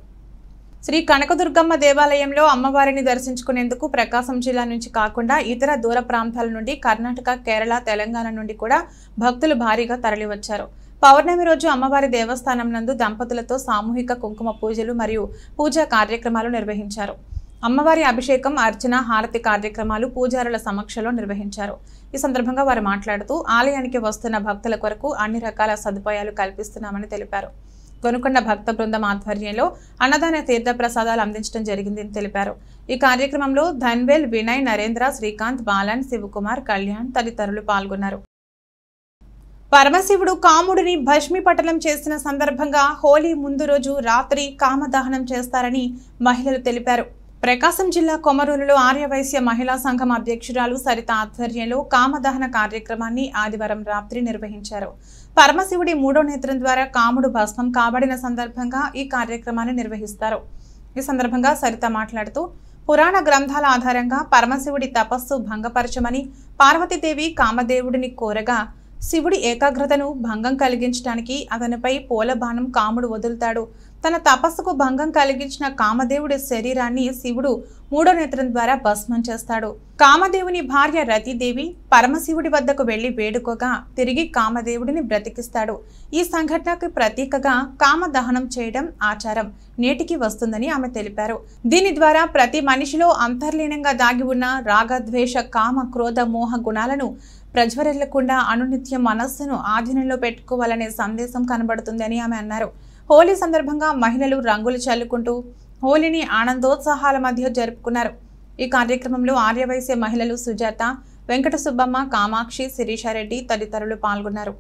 శ్రీ కనకదుర్గమ్మ దేవాలయంలో అమ్మవారిని దర్శించుకునేందుకు ప్రకాశం జిల్లా నుంచి కాకుండా ఇతర దూర ప్రాంతాల నుండి కర్ణాటక, కేరళ, తెలంగాణ నుండి కూడా భక్తులు భారీగా తరలివచ్చారు. పౌర్ణమి రోజు అమ్మవారి దేవస్థానం నందు దంపతులతో సామూహిక కుంకుమ పూజలు మరియు పూజా కార్యక్రమాలు నిర్వహించారు. అమ్మవారి అభిషేకం, అర్చన, హారతి కార్యక్రమాలు పూజారుల సమక్షంలో నిర్వహించారు. ఈ సందర్భంగా వారు మాట్లాడుతూ ఆలయానికి వస్తున్న భక్తుల కొరకు అన్ని రకాల సదుపాయాలు కల్పిస్తున్నామని తెలిపారు. గొనుకొండ భక్త బృందం ఆధ్వర్యంలో అన్నదాన తీర్థ ప్రసాదాలు అందించడం జరిగిందని తెలిపారు. ఈ కార్యక్రమంలో ధన్వేల్, వినయ్, నరేంద్ర, శ్రీకాంత్, బాలన్, శివకుమార్, కళ్యాణ్ తదితరులు పాల్గొన్నారు. పరమశివుడు కాముడిని భస్మీపటనం చేసిన సందర్భంగా హోలీ ముందు రోజు రాత్రి కామదహనం చేస్తారని మహిళలు తెలిపారు. ప్రకాశం జిల్లా కొమరూలులో ఆర్యవైశ్య మహిళా సంఘం అధ్యక్షురాలు సరిత ఆధ్వర్యంలో కామదహన కార్యక్రమాన్ని ఆదివారం రాత్రి నిర్వహించారు. పరమశివుడి 3వ నేత్రం ద్వారా కాముడు భస్మం కాబడిన సందర్భంగా ఈ కార్యక్రమాన్ని నిర్వహిస్తారు. ఈ సందర్భంగా సరిత మాట్లాడుతూ పురాణ గ్రంథాల ఆధారంగా పరమశివుడి తపస్సు భంగపరచమని పార్వతీదేవి కామదేవుడిని కోరగా శివుడి ఏకాగ్రతను భంగం కలిగించడానికి అతనిపై పూలబాణం కాముడు వదులుతాడు. తన తపస్సుకు భంగం కలిగించిన కామదేవుడి శరీరాన్ని శివుడు 3వ నేత్రం ద్వారా భస్మం చేస్తాడు. కామదేవుని భార్య రతీదేవి పరమశివుడి వద్దకు వెళ్లి వేడుకోగా తిరిగి కామదేవుడిని బ్రతికిస్తాడు. ఈ సంఘటనకు ప్రతీకగా కామదహనం చేయడం ఆచారం నేటికి వస్తుందని ఆమె తెలిపారు. దీని ద్వారా ప్రతి మనిషిలో అంతర్లీనంగా దాగి ఉన్న రాగద్వేష, కామ, క్రోధ, మోహ గుణాలను ప్రజ్వరిల్లకుండా అనునిత్యం మనస్సును ఆధీనంలో పెట్టుకోవాలనే సందేశం కనబడుతుందని ఆమె అన్నారు. హోలీ సందర్భంగా మహిళలు రంగులు చల్లుకుంటూ హోలీని ఆనందోత్సాహాల మధ్య జరుపుకున్నారు. ఈ కార్యక్రమంలో ఆర్యవైశ్య మహిళలు సుజాత, వెంకట సుబ్బమ్మ, కామాక్షి, శిరీషారెడ్డి తదితరులు పాల్గొన్నారు.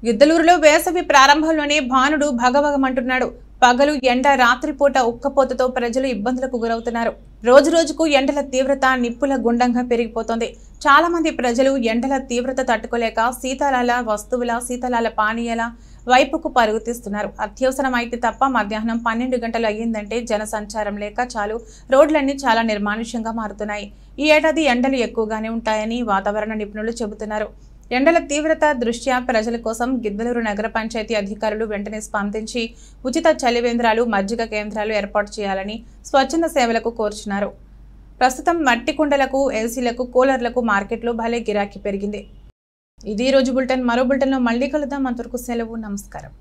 గిద్దలూరులో వేసవి ప్రారంభంలోనే భానుడు భగభగమంటున్నాడు. పగలు ఎండ, రాత్రిపూట ఉక్కపోతతో ప్రజలు ఇబ్బందులకు గురవుతున్నారు. రోజు రోజుకు ఎండల తీవ్రత నిప్పుల గుండంగా పెరిగిపోతోంది. చాలా మంది ప్రజలు ఎండల తీవ్రత తట్టుకోలేక శీతలాల వస్తువుల శీతలాల పానీయాల వైపుకు పరుగుతీస్తున్నారు. అత్యవసరమైతే తప్ప మధ్యాహ్నం 12 గంటలు అయ్యిందంటే జనసంచారం లేక చాలు రోడ్లన్నీ చాలా నిర్మానుష్యంగా మారుతున్నాయి. ఈ ఏడాది ఎండలు ఎక్కువగానే ఉంటాయని వాతావరణ నిపుణులు చెబుతున్నారు. ఎండల తీవ్రత దృష్ట్యా ప్రజల కోసం గిద్దలూరు నగర పంచాయతీ అధికారులు వెంటనే స్పందించి ఉచిత చలివేంద్రాలు, మజ్జిగ కేంద్రాలు ఏర్పాటు చేయాలని స్వచ్ఛంద సేవలకు కోరుచున్నారు. ప్రస్తుతం మట్టి కుండలకు, ఏసీలకు, కూలర్లకు మార్కెట్లో భలే గిరాకీ పెరిగింది. ఇది రోజు బులెటిన్. మరో బులెటిన్లో మళ్ళీ కలుద్దాం. అంతవరకు సెలవు. నమస్కారం.